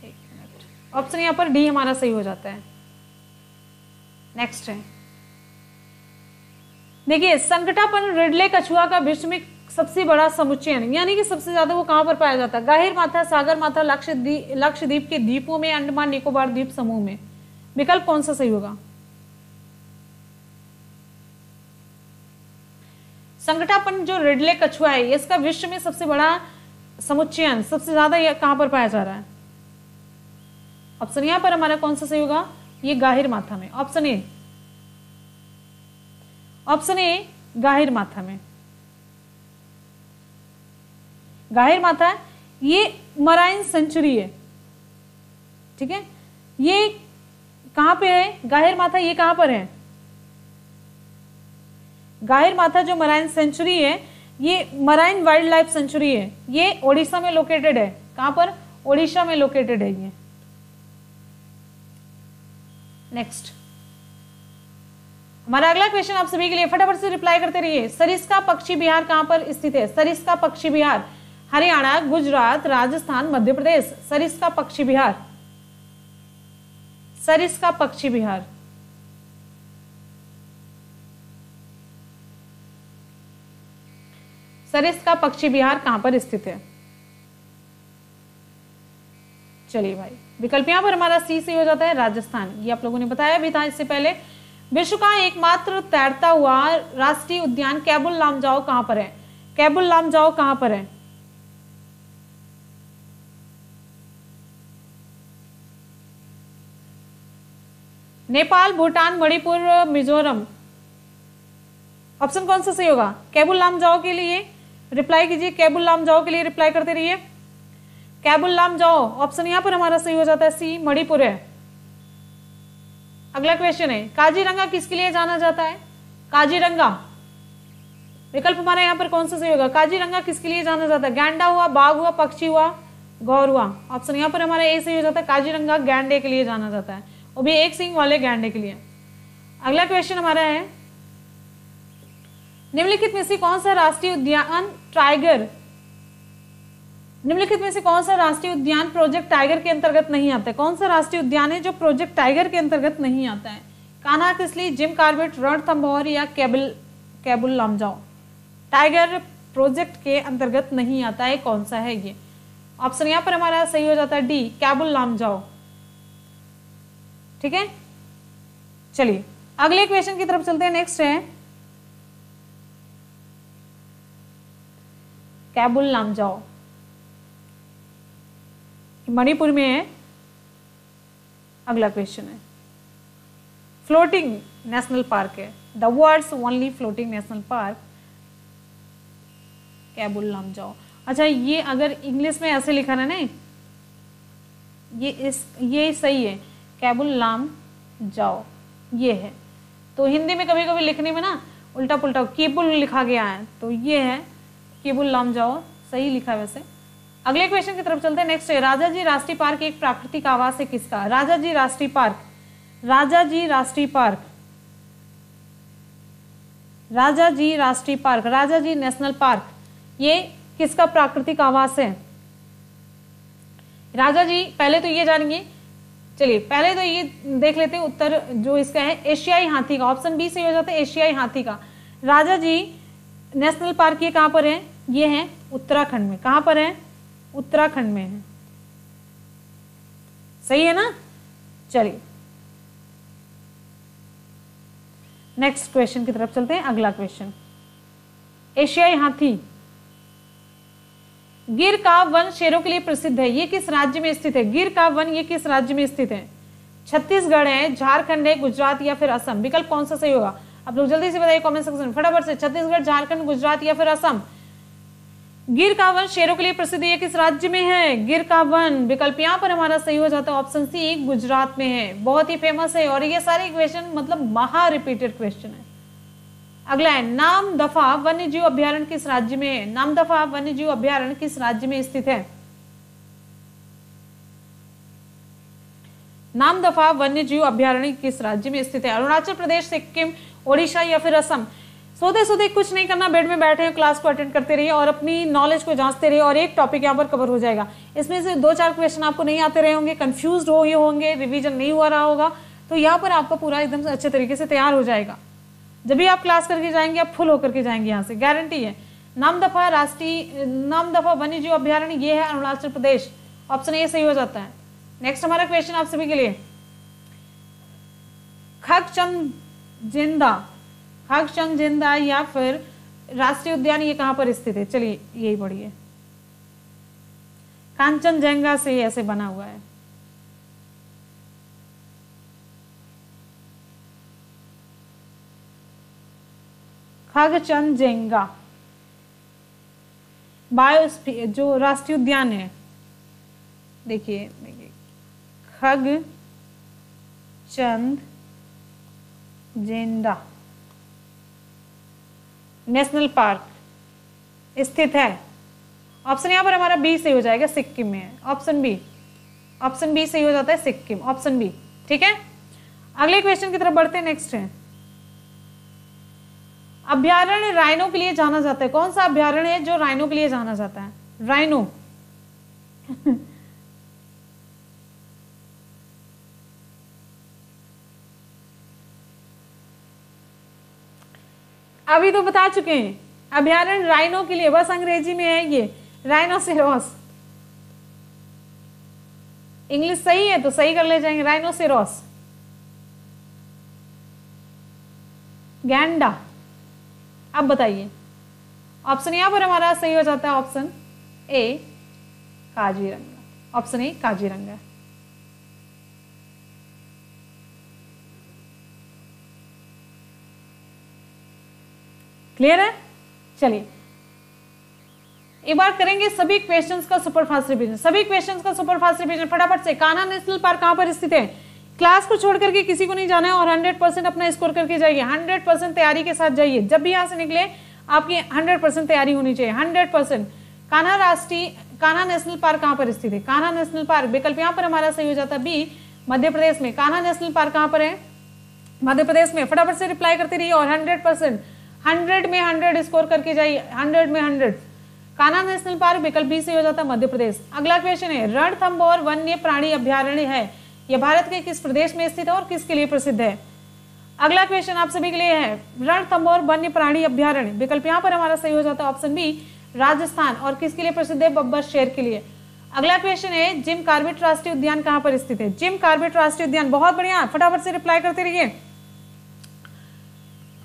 एक मिनट, ऑप्शन यहाँ पर डी हमारा सही हो जाता है। नेक्स्ट है, देखिए संकटापन रिडले कछुआ का विश्व में सबसे बड़ा समुच्चयन, यानी कि सबसे ज्यादा वो कहां पर पाया जाता है? गाहिर माथा, सागर माथा, लक्षद्वीप के द्वीपों में, अंडमान निकोबार द्वीप समूह में। विकल्प कौन सा सही होगा? संकटापन जो रिडले कछुआ है, इसका विश्व में सबसे बड़ा समुच्चयन, सबसे ज्यादा यह कहां पर पाया जा रहा है? ऑप्शन यहां पर हमारा कौन सा सही होगा? ये गाहिर माथा में। ऑप्शन ए, ऑप्शन ए गाहिर माथा में। गाहिर माथा ये मराइन सेंचुरी है, ठीक है। ये कहां पे है? गाहिर माथा ये कहां पर है? गाहिर माथा जो मराइन सेंचुरी है, ये मराइन वाइल्ड लाइफ सेंचुरी है, ये ओडिशा में लोकेटेड है। कहां पर? ओडिशा में लोकेटेड है ये। नेक्स्ट हमारा अगला क्वेश्चन आप सभी के लिए, फटाफट से रिप्लाई करते रहिए। सरिस्का पक्षी विहार कहां पर स्थित है? सरिस्का पक्षी विहार हरियाणा, गुजरात, राजस्थान, मध्य प्रदेश। सरिस्का पक्षी विहार, सरिस्का पक्षी विहार। सरिस्का पक्षी विहार कहां पर स्थित है? चलिए भाई, विकल्प यहां पर हमारा सी से हो जाता है, राजस्थान। ये आप लोगों ने बताया भी था इससे पहले। विश्व का एकमात्र तैरता हुआ राष्ट्रीय उद्यान कैबुल लामजाओ कहां पर है? कैबुल लामजाओ कहां पर है? नेपाल, भूटान, मणिपुर, मिजोरम। ऑप्शन कौन सा सही होगा? कैबुल लामजाओ के लिए रिप्लाई कीजिए, कैबुल लामजाओ के लिए रिप्लाई करते रहिए। कैबुल लामजाओ ऑप्शन यहां पर हमारा सही हो जाता है सी, मणिपुर है। अगला क्वेश्चन है, काजीरंगा किसके लिए जाना जाता है? काजीरंगा, विकल्प हमारा यहां पर कौन सा सही होगा? काजीरंगा किसके लिए जाना जाता है? गैंडा हुआ, बाघ हुआ, पक्षी हुआ, गौर हुआ। ऑप्शन यहां पर हमारा ए सही हो जाता है, काजीरंगा गैंडे के लिए जाना जाता है, वो भी एक सींग वाले गैंडे के लिए। अगला क्वेश्चन हमारा है, निम्नलिखित में से कौन सा राष्ट्रीय उद्यान टाइगर, निम्नलिखित में से कौन सा राष्ट्रीय उद्यान प्रोजेक्ट टाइगर के अंतर्गत नहीं आता है? कौन सा राष्ट्रीय उद्यान है जो प्रोजेक्ट टाइगर के अंतर्गत नहीं आता है? कान्हा किसली, जिम कॉर्बेट, रणथंभौर या कैबुल लामजाओ? टाइगर प्रोजेक्ट के अंतर्गत नहीं आता है, कौन सा है ये? ऑप्शन यहां पर हमारा सही हो जाता है डी, कैबुल लामजाओ। ठीक है, चलिए अगले क्वेश्चन की तरफ चलते हैं। नेक्स्ट है कैबुल लामजाओ, मणिपुर में है। अगला क्वेश्चन है, फ्लोटिंग नेशनल पार्क है, the world's only floating national park Keibul Lamjao. अच्छा, ये अगर इंग्लिश में ऐसे लिखा है ना, ये सही है, कैबुल लामजाओ ये है। तो हिंदी में कभी कभी लिखने में ना उल्टा पुल्टा केबुल लिखा गया है, तो ये है केबुल लामजाओ, सही लिखा है वैसे। अगले क्वेश्चन की तरफ चलते हैं। नेक्स्ट है, राजाजी राष्ट्रीय पार्क एक प्राकृतिक आवास है किसका? राजाजी राष्ट्रीय पार्क, राजाजी राष्ट्रीय पार्क, राजाजी राष्ट्रीय पार्क, राजाजी नेशनल पार्क, ये किसका प्राकृतिक आवास है? राजाजी, पहले तो ये जानेंगे, चलिए पहले तो ये देख लेते हैं उत्तर जो इसका है, एशियाई हाथी का। ऑप्शन बी से हो जाता है एशियाई हाथी का। राजाजी नेशनल पार्क ये कहां पर है? ये है उत्तराखंड में। कहां पर है? उत्तराखंड में है, सही है ना। चलिए नेक्स्ट क्वेश्चन की तरफ चलते हैं। अगला क्वेश्चन, एशियाई हाथी गिर का वन शेरों के लिए प्रसिद्ध है, ये किस राज्य में स्थित है? गिर का वन ये किस राज्य में स्थित है? छत्तीसगढ़ है, झारखंड है, गुजरात या फिर असम? विकल्प कौन सा सही होगा? आप लोग जल्दी से बताइए कमेंट सेक्शन में फटाफट से। छत्तीसगढ़, झारखंड, गुजरात या फिर असम? गिर का वन शेरों के लिए प्रसिद्ध है, ये किस राज्य में है? गिर का वन। विकल्प यहाँ पर हमारा सही हो जाता है ऑप्शन सी, गुजरात में है। बहुत ही फेमस है और ये सारे क्वेश्चन मतलब महा रिपीटेड क्वेश्चन है। अगला है, नामदफा वन्य जीव अभ्यारण्य किस राज्य में है? नामदफा वन्य जीव अभ्यारण्य किस राज्य में स्थित है? नामदफा वन्य जीव अभ्यारण्य किस राज्य में स्थित है? अरुणाचल प्रदेश, सिक्किम, ओडिशा या फिर असम? सोते सोते कुछ नहीं करना, बेड में बैठे हैं, क्लास को अटेंड करते रहिए और अपनी नॉलेज को जांचते रहिए और एक टॉपिक यहाँ पर कवर हो जाएगा। इसमें से 2-4 क्वेश्चन आपको नहीं आते रहे होंगे, कंफ्यूज होंगे, रिवीजन नहीं हुआ रहा होगा, तो यहाँ पर आपका पूरा एकदम अच्छे तरीके से तैयार हो जाएगा। जब भी आप क्लास करके जाएंगे आप फुल होकर के जाएंगे, यहाँ से गारंटी है। नामदफा वन्य जीव अभ्यारण्य ये है अरुणाचल प्रदेश, ऑप्शन ए सही हो जाता है। नेक्स्ट हमारा क्वेश्चन आप सभी के लिए, खगचंद या फिर राष्ट्रीय उद्यान ये कहां पर स्थित है? चलिए यही पढ़िए, कांचनजंगा से ऐसे बना हुआ है। खगचंदजंगा बायोस्फीयर जो राष्ट्रीय उद्यान है, देखिए खगचंदजंगा नेशनल पार्क स्थित है। ऑप्शन यहाँ पर हमारा बी सही हो जाएगा, सिक्किम में है। ऑप्शन बी सही हो जाता है, सिक्किम, ऑप्शन बी। ठीक है, अगले क्वेश्चन की तरफ बढ़ते हैं। नेक्स्ट है, अभ्यारण्य राइनो के लिए जाना जाता है। कौन सा अभ्यारण्य है जो राइनो के लिए जाना जाता है? राइनो अभी तो बता चुके हैं, अभ्यारण्य राइनो के लिए, बस अंग्रेजी में है ये, राइनोसेरोस। इंग्लिश सही है तो सही कर ले जाएंगे, राइनोसेरोस, गैंडा। अब बताइए, ऑप्शन यहां पर हमारा सही हो जाता है option A, Kaziranga. Option A, Kaziranga. Clear है? चलिए एक बार करेंगे सभी क्वेश्चंस का सुपरफास्ट रिवीजन। सभी क्वेश्चंस का सुपरफास्ट रिवीजन फटाफट से। कान्हा नेशनल पार्क कहां पर स्थित है? क्लास को छोड़ करके किसी को नहीं जाना है और 100% अपना स्कोर करके जाइए, 100% तैयारी के साथ जाइए। जब भी यहां से निकले आपकी 100% तैयारी होनी चाहिए, 100%। कान्हा नेशनल पार्क कहां पर स्थित है? कान्हा नेशनल पार्क, विकल्प यहां पर हमारा सही हो जाता है बी, मध्य प्रदेश में। कान्हा नेशनल पार्क कहां पर है? मध्य प्रदेश में। फटाफट से रिप्लाई करते रहिए और 100%, 100 में 100 स्कोर करके जाइए, 100 में 100। कान्हा नेशनल पार्क विकल्प बी से हो जाता है मध्य प्रदेश। अगला क्वेश्चन है, रणथंभौर वन्य प्राणी अभ्यारण्य है, यह भारत के किस प्रदेश में स्थित है और किसके लिए प्रसिद्ध है? अगला क्वेश्चन आप सभी के लिए है, रणथंभौर वन्य प्राणी अभ्यारण्य, विकल्प यहाँ पर हमारा सही हो जाता है ऑप्शन बी, राजस्थान, और किसके लिए प्रसिद्ध है? बब्बर शेर के लिए। अगला क्वेश्चन है, जिम कॉर्बेट राष्ट्रीय उद्यान कहां पर स्थित है? जिम कॉर्बेट राष्ट्रीय उद्यान, बहुत बढ़िया, फटाफट से रिप्लाई करते रहिए।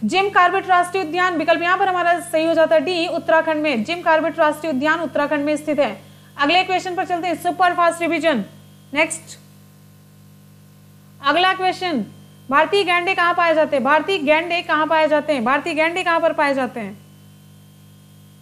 जिम कॉर्बेट राष्ट्रीय उद्यान, विकल्प यहाँ पर हमारा सही हो जाता है डी, उत्तराखंड में। जिम कॉर्बेट राष्ट्रीय उद्यान उत्तराखंड में स्थित है। अगले क्वेश्चन पर चलते हैं, सुपर फास्ट रिवीजन। नेक्स्ट अगला क्वेश्चन, भारतीय गैंडे कहां पाए जाते हैं? भारतीय गैंडे कहां पाए जाते हैं? भारतीय गैंडे कहां पर पाए जाते हैं?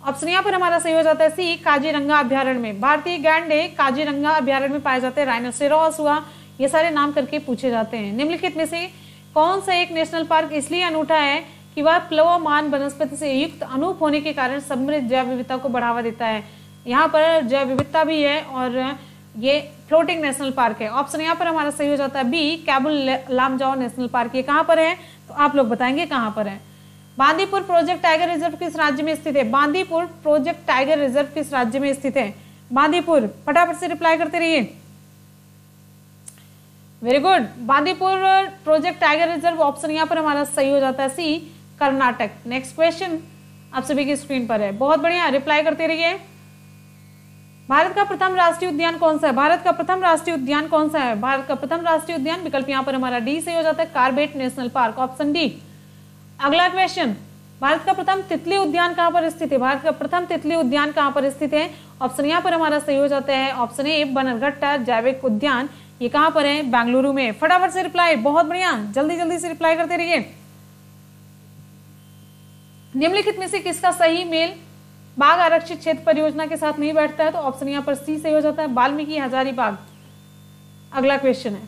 ऑप्शन यहाँ पर हमारा सही हो जाता है सी, काजीरंगा अभ्यारण्य में। भारतीय गैंडे काजीरंगा अभ्यारण्य में पाए जाते हैं। राइनोसेरोस हुआ, ये सारे नाम करके पूछे जाते हैं। निम्नलिखित में से कौन सा एक नेशनल पार्क इसलिए अनूठा है कि वह प्लवमान वनस्पति से युक्त अनूप होने के कारण समृद्ध जैव विविधता को बढ़ावा देता है? यहाँ पर जैव विविधता भी है और ये फ्लोटिंग नेशनल पार्क है। ऑप्शन यहाँ पर हमारा सही हो जाता है B, Keibul Lamjao national park. ये कहाँ पर है तो आप लोग बताएंगे कहाँ पर है। बांदीपुर प्रोजेक्ट टाइगर रिजर्व किस राज्य में स्थित है? बांदीपुर प्रोजेक्ट टाइगर रिजर्व किस राज्य में स्थित है? बांदीपुर, फटाफट से रिप्लाई करते रहिए। Very good, Bandipur project tiger reserve, option यहाँ पर हमारा सही हो जाता है सी, कर्नाटक। नेक्स्ट क्वेश्चन आप सभी की स्क्रीन पर है, बहुत बढ़िया, रिप्लाई करते रहिए। भारत का प्रथम राष्ट्रीय उद्यान कौन सा है? भारत का प्रथम राष्ट्रीय उद्यान कौन सा है? भारत का प्रथम राष्ट्रीय उद्यान, विकल्प यहाँ पर हमारा डी से हो जाता है, Corbett national park, option D. अगला क्वेश्चन, भारत का प्रथम तितली उद्यान कहां पर स्थित है? भारत का प्रथम तितली उद्यान कहां पर स्थित है? ऑप्शन यहाँ पर हमारा सही हो जाता है ऑप्शन ए बन्नरघट्टा जैविक उद्यान। ये कहां पर है? बेंगलुरु में। फटाफट से रिप्लाई, बहुत बढ़िया, जल्दी जल्दी से रिप्लाई करते रहिए। निम्नलिखित में से किसका सही मेल बाघ आरक्षित क्षेत्र परियोजना के साथ नहीं बैठता है? तो ऑप्शन यहाँ पर सी सही हो जाता है, वाल्मीकि हजारीबाग। अगला क्वेश्चन है,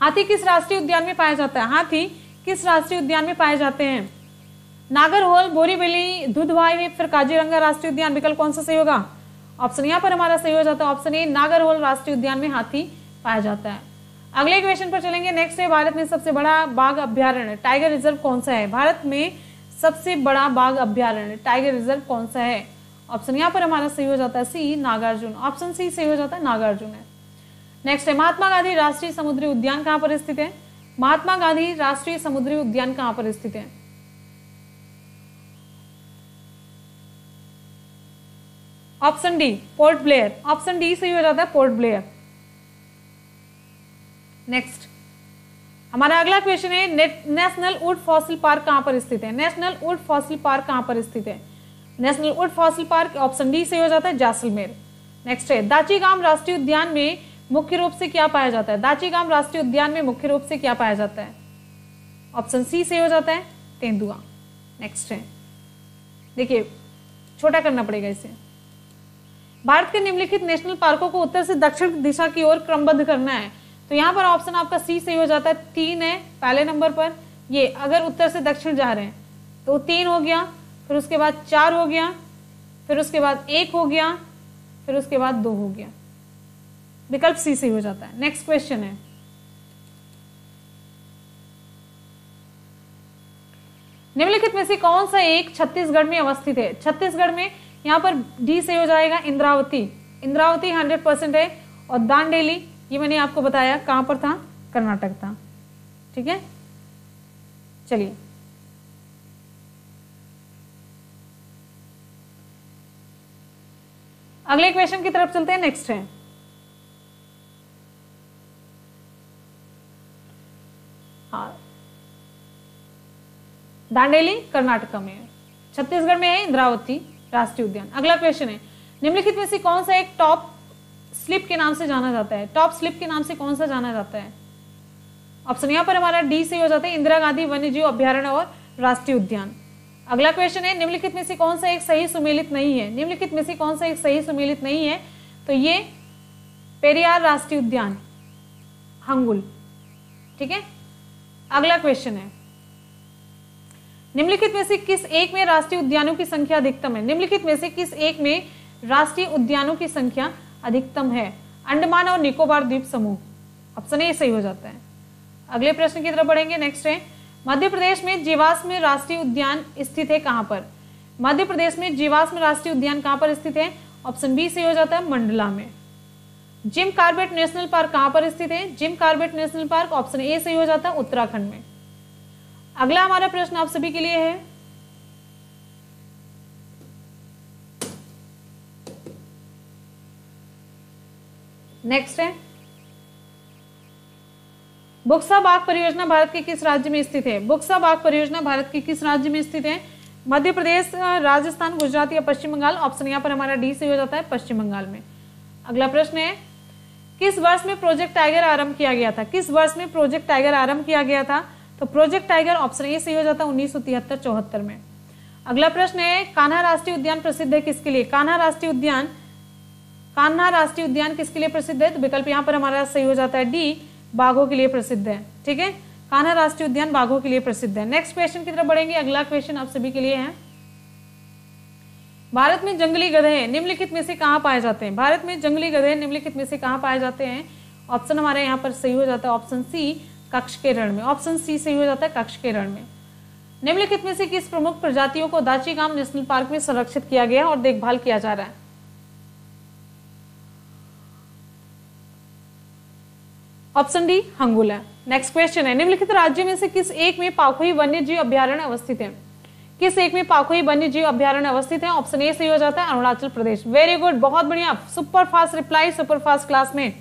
हाथी किस राष्ट्रीय उद्यान में पाया जाता है? हाथी किस राष्ट्रीय उद्यान में पाए जाते हैं? नागरहोल, बोरीवली, दुधवाई, फिर काजीरंगा राष्ट्रीय उद्यान। विकल्प कौन सा सही होगा? ऑप्शन यहाँ पर हमारा सही हो जाता है ऑप्शन ए नागरहोल राष्ट्रीय उद्यान में हाथी पाया जाता है। अगले क्वेश्चन पर चलेंगे। नेक्स्ट है, भारत में सबसे बड़ा बाघ अभ्यारण्य टाइगर रिजर्व कौन सा है? भारत में सबसे बड़ा बाघ अभ्यारण्य टाइगर रिजर्व कौन सा है? ऑप्शन यहाँ पर हमारा सही हो जाता है सी नागार्जुन। ऑप्शन सी सही हो जाता है, नागार्जुन है। नेक्स्ट है, महात्मा गांधी राष्ट्रीय समुद्री उद्यान कहां पर स्थित है? महात्मा गांधी राष्ट्रीय समुद्री उद्यान कहां पर स्थित है? Option D port Blair. Option D सही हो जाता है, पोर्ट ब्लेयर। नेक्स्ट हमारा अगला क्वेश्चन है, नेशनल वुड फॉसिल पार्क कहां पर स्थित है? नेशनल वुड फॉसिल पार्क कहां पर स्थित है? National would fossil park option D सही हो जाता है, जैसलमेर। नेक्स्ट है, दाचीगाम राष्ट्रीय उद्यान में मुख्य रूप से क्या पाया जाता है? दाचीगाम राष्ट्रीय उद्यान में मुख्य रूप से क्या पाया जाता है? ऑप्शन सी सही हो जाता है, तेंदुआ। नेक्स्ट है, देखिए छोटा करना पड़ेगा इसे। भारत के निम्नलिखित नेशनल पार्कों को उत्तर से दक्षिण दिशा की ओर क्रमबद्ध करना है, तो यहाँ पर ऑप्शन आपका सी सही हो जाता है, 3 है पहले नंबर पर। ये अगर उत्तर से दक्षिण जा रहे हैं तो 3 हो गया, फिर उसके बाद 4 हो गया, फिर उसके बाद 1 हो गया, फिर उसके बाद 2 हो गया। विकल्प सी सही हो जाता है। नेक्स्ट क्वेश्चन है, निम्नलिखित में से कौन सा एक छत्तीसगढ़ में अवस्थित है? छत्तीसगढ़ में यहाँ पर डी सही हो जाएगा, इंद्रावती। इंद्रावती 100% है। और दांडेली ये मैंने आपको बताया कहां पर था, कर्नाटक था। ठीक है, चलिए अगले क्वेश्चन की तरफ चलते हैं। नेक्स्ट है, दांडेली कर्नाटक में है, छत्तीसगढ़ में है इंद्रावती राष्ट्रीय उद्यान। अगला क्वेश्चन है, निम्नलिखित में से कौन सा एक टॉप स्लिप के नाम से जाना जाता है? टॉप स्लिप के नाम से कौन सा जाना जाता है? ऑप्शन यहाँ पर हमारा डी सही हो जाता है, इंदिरा गांधी वन्यजीव अभ्यारण्य और राष्ट्रीय उद्यान। अगला क्वेश्चन है, निम्नलिखित में से कौन सा एक सही सुमेलित नहीं है? निम्नलिखित में से कौन सा एक सही सुमेलित नहीं है? तो ये पेरियार राष्ट्रीय उद्यान, हंगुल। ठीक है, अगला क्वेश्चन है, निम्नलिखित में से किस एक में राष्ट्रीय उद्यानों की संख्या अधिकतम है? निम्नलिखित में से किस एक में राष्ट्रीय उद्यानों की संख्या अधिकतम है? अंडमान और निकोबार द्वीप समूह। ऑप्शन ए सही हो जाता है। अगले प्रश्न की तरफ बढ़ेंगे। नेक्स्ट है, मध्य प्रदेश में जीवाश्म राष्ट्रीय उद्यान स्थित है कहां पर? मध्य प्रदेश में जीवाश्म राष्ट्रीय उद्यान कहां पर स्थित है? ऑप्शन बी सही हो जाता है, मंडला में। जिम कॉर्बेट नेशनल पार्क कहां पर स्थित है? Jim Corbett national park option A सही हो जाता है, उत्तराखंड में। अगला हमारा प्रश्न आप सभी के लिए है, नेक्स्ट है, बुक्सा बाग परियोजना भारत के किस राज्य में स्थित है? बुक्सा बाग परियोजना भारत के किस राज्य में स्थित है? मध्य प्रदेश, राजस्थान, गुजरात या पश्चिम बंगाल। ऑप्शन यहाँ पर हमारा डी से हो जाता है, पश्चिम बंगाल में। अगला प्रश्न है, किस वर्ष में प्रोजेक्ट टाइगर आरंभ किया गया था? किस वर्ष में प्रोजेक्ट टाइगर आरंभ किया गया था? तो प्रोजेक्ट टाइगर ऑप्शन ए सही हो जाता है, 1973-74 में। अगला प्रश्न है, कान्हा राष्ट्रीय उद्यान प्रसिद्ध है किसके लिए? कान्हा राष्ट्रीय उद्यान किसके लिए प्रसिद्ध है? तो विकल्प यहाँ पर हमारा सही हो जाता है, डी, बाघों के लिए प्रसिद्ध है। ठीक है, कान्हा राष्ट्रीय उद्यान बाघों के लिए प्रसिद्ध है। नेक्स्ट क्वेश्चन की तरफ बढ़ेंगे। अगला क्वेश्चन आप सभी के लिए है, भारत में जंगली गधे निम्नलिखित में से कहां पाए जाते हैं? भारत में जंगली गधे निम्नलिखित में से कहां पाए जाते हैं? ऑप्शन हमारे यहाँ पर सही हो जाता है, ऑप्शन सी, कच्छ के रण में। ऑप्शन सी सही हो जाता है, कच्छ के रण में। निम्नलिखित में से किस प्रमुख प्रजातियों को दाचीगाम नेशनल पार्क में संरक्षित किया गया और देखभाल किया जा रहा है? ऑप्शन डी, हंगुल है। नेक्स्ट क्वेश्चन है, निम्नलिखित राज्यों में से किस एक में पाखुई वन्य जीव अभ्यारण्य अवस्थित है? किस एक में पाखुई वन्य जीव अभ्यारण्य अवस्थित है? ऑप्शन ए सही हो जाता है, अरुणाचल प्रदेश। वेरी गुड, बहुत बढ़िया, super fast reply, super fast class में।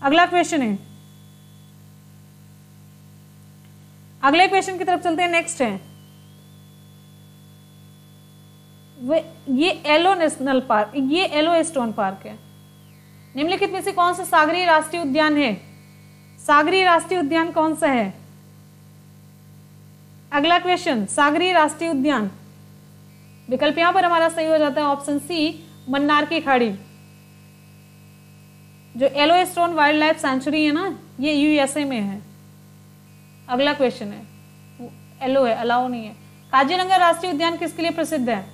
अगला क्वेश्चन है, अगले क्वेश्चन की तरफ चलते हैं। नेक्स्ट है ये येलो नेशनल पार्क, ये येलो स्टोन पार्क है। निम्नलिखित में से कौन सा सागरीय राष्ट्रीय उद्यान है? सागरीय राष्ट्रीय उद्यान कौन सा है? अगला क्वेश्चन, सागरीय राष्ट्रीय उद्यान, विकल्प यहां पर हमारा सही हो जाता है ऑप्शन सी, मन्नार की खाड़ी। जो yellow stone wild life sanctuary है ना, ये यूएसए में है। अगला क्वेश्चन है, येलो है, अलाउ नहीं है। काजीरंगा राष्ट्रीय उद्यान किसके लिए प्रसिद्ध है?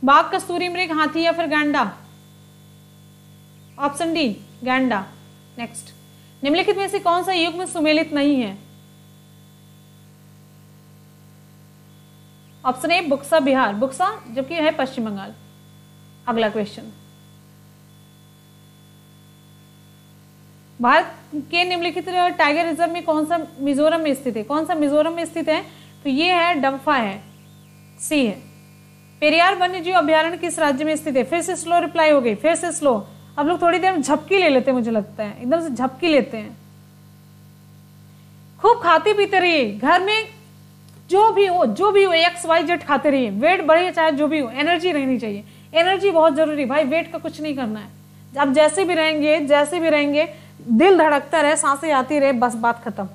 बाघ, कस्तूरी मृग, हाथी या फिर गैंडा? ऑप्शन डी, गैंडा। नेक्स्ट, निम्नलिखित में से कौन सा युग्म सुमेलित नहीं है? ऑप्शन ए, बुक्सा बिहार, बुक्सा जबकि है पश्चिम बंगाल। अगला क्वेश्चन, भारत के निम्नलिखित टाइगर रिजर्व में कौन सा मिजोरम में स्थित है? कौन सा मिजोरम में स्थित है? तो ये है डम्फा है, सी है। पेरियार वन्यजीव अभ्यारण्य किस राज्य में स्थित है? फिर से स्लो रिप्लाई हो गई, फिर से स्लो। अब लोग थोड़ी देर में झपकी ले लेते हैं, मुझे लगता है एकदम से झपकी लेते हैं। खूब खाते पीते रहिए, घर में जो भी हो XYZ खाते रहिए, वेट बढ़े चाहे जो भी हो, एनर्जी रहनी चाहिए। एनर्जी बहुत जरूरी भाई, वेट का कुछ नहीं करना है। आप जैसे भी रहेंगे दिल धड़कता रहे, सांसें आती रहे, बस बात खत्म।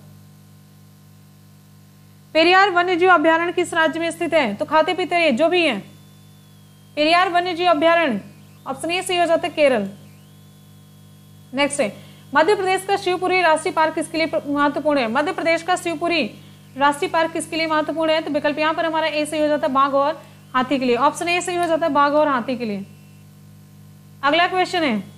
पेरियार वन्यजीव अभ्यारण्य किस राज्य में स्थित है? तो खाते पीते रहिए जो भी है। पेरियार वन्यजीव अभ्यारण्य, ऑप्शन ए सही हो जाता है केरल। नेक्स्ट है, मध्य प्रदेश का शिवपुरी राष्ट्रीय पार्क किसके लिए महत्वपूर्ण है? मध्य प्रदेश का शिवपुरी राष्ट्रीय पार्क किसके लिए महत्वपूर्ण है? तो विकल्प यहां पर हमारा ए सही हो जाता है बाघ और हाथी के लिए। ऑप्शन ए सही हो जाता है बाघ और हाथी के लिए। अगला क्वेश्चन है,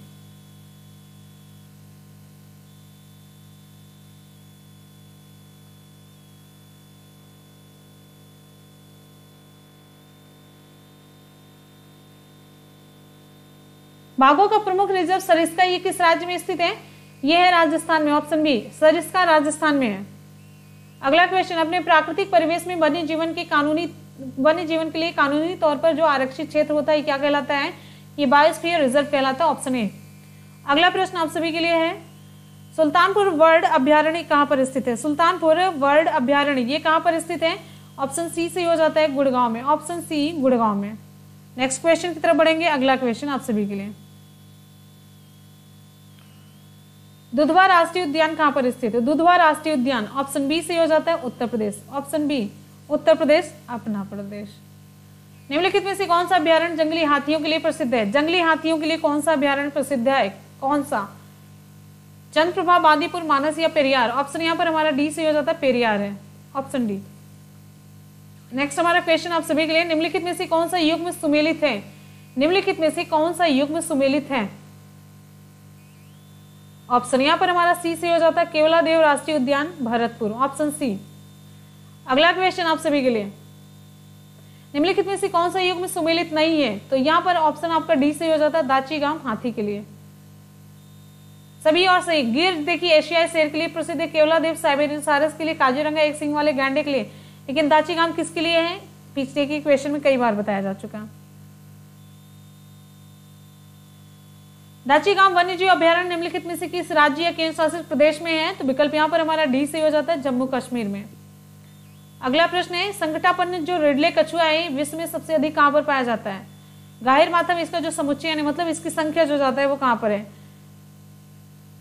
बाघों का प्रमुख रिजर्व सरिस्का, ये किस राज्य में स्थित है? ये है राजस्थान में, ऑप्शन बी, सरिस्का राजस्थान में है। अगला क्वेश्चन, अपने प्राकृतिक परिवेश में वन्य जीवन के लिए कानूनी तौर पर जो आरक्षित क्षेत्र होता है क्या कहलाता है? ये बायोस्फीयर रिजर्व कहलाता है, ऑप्शन ए। अगला प्रश्न आप सभी के लिए है, सुल्तानपुर वर्ल्ड अभ्यारण्य कहां पर स्थित है? सुल्तानपुर वर्ल्ड अभ्यारण्य ये कहां पर स्थित है? ऑप्शन सी से हो जाता है गुड़गांव में, ऑप्शन सी गुड़गांव में। नेक्स्ट क्वेश्चन की तरफ बढ़ेंगे। अगला क्वेश्चन आप सभी के लिए, दुधवा राष्ट्रीय उद्यान कहां पर स्थित है? दुधवा राष्ट्रीय उद्यान, ऑप्शन बी से हो जाता है उत्तर प्रदेश, ऑप्शन बी उत्तर प्रदेश, अपना प्रदेश। निम्नलिखित में से कौन सा अभ्यारण्य जंगली हाथियों के लिए प्रसिद्ध है? जंगली हाथियों के लिए कौन सा अभ्यारण्य प्रसिद्ध है? कौन सा? चंद्रप्रभा, बांदीपुर, मानस या पेरियार? ऑप्शन यहाँ पर हमारा डी से हो जाता है पेरियार है, ऑप्शन डी। नेक्स्ट हमारा क्वेश्चन आप सभी के लिए, निम्नलिखित में से कौन सा युग्म सुमेलित है? निम्नलिखित में से कौन सा युग्म सुमेलित है? ऑप्शन यहाँ पर हमारा सी से हो जाता है केवलादेव राष्ट्रीय उद्यान, भरतपुर, ऑप्शन सी। अगला क्वेश्चन आप सभी के लिए, निम्नलिखित में से कौन सा युग्म सुमेलित नहीं है? तो यहाँ पर ऑप्शन आपका डी से हो जाता है दाचीगाम, हाथी के लिए। सभी और सही। गिर देखिए एशियाई शेर के लिए प्रसिद्ध है, केवलादेव साइबेरियन सारस के लिए, काजीरंगा एक सिंह वाले गैंडे के लिए, लेकिन दाचीगाम किसके लिए है? पिछले के क्वेश्चन में कई बार बताया जा चुका है। दाचीगाम वन्यजीव अभ्यारण्य निम्नलिखित में से किस राज्य या केंद्र शासित प्रदेश में है? तो विकल्प यहाँ पर हमारा डी से हो जाता है जम्मू कश्मीर में। अगला प्रश्न है, संकटापन्न जो रिडले कछुआ है विश्व में सबसे अधिक कहां पर पाया जाता है? गाहिर माथा में इसका जो समुच्चय यानी मतलब इसकी संख्या जो जाता है वो कहां पर है?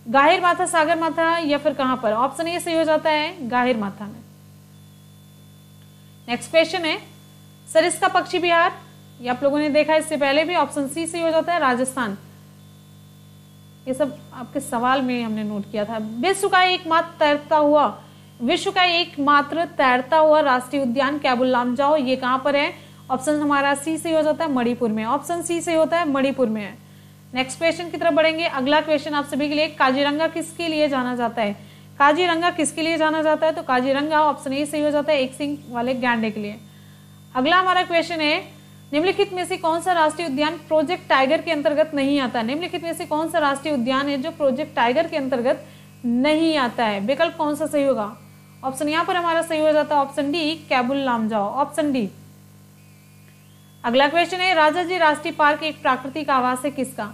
गाहिर माथा, सागर माथा या फिर कहां पर? ऑप्शन ए सही हो जाता है गाहिर माथा में। नेक्स्ट क्वेश्चन है, सरिस्का पक्षी बिहार, ये आप लोगों ने देखा इससे पहले भी, ऑप्शन सी से हो जाता है राजस्थान। ये सब आपके सवाल में हमने नोट किया था। विश्व का एकमात्र तैरता हुआ राष्ट्रीय उद्यान कैबुल लामजाओ, ये कहां पर है? ऑप्शन हमारा सी से हो जाता है मणिपुर में, ऑप्शन सी से होता है मणिपुर में है। नेक्स्ट क्वेश्चन की तरफ बढ़ेंगे। अगला क्वेश्चन आप सभी के लिए, काजीरंगा किसके लिए जाना जाता है? काजीरंगा किसके लिए जाना जाता है? तो काजीरंगा ऑप्शन ए सही हो जाता है एक सिंह वाले गैंडे के लिए। अगला हमारा क्वेश्चन है, निम्नलिखित में से कौन सा राष्ट्रीय उद्यान प्रोजेक्ट टाइगर के अंतर्गत नहीं आता? निम्नलिखित में से कौन सा राष्ट्रीय उद्यान है जो प्रोजेक्ट टाइगर के अंतर्गत नहीं आता है? विकल्प कौन सा सही होगा? ऑप्शन यहाँ पर हमारा सही हो जाता है option D Keibul Lamjao, option D. अगला क्वेश्चन है, राजाजी राष्ट्रीय पार्क एक प्राकृतिक आवास है किसका?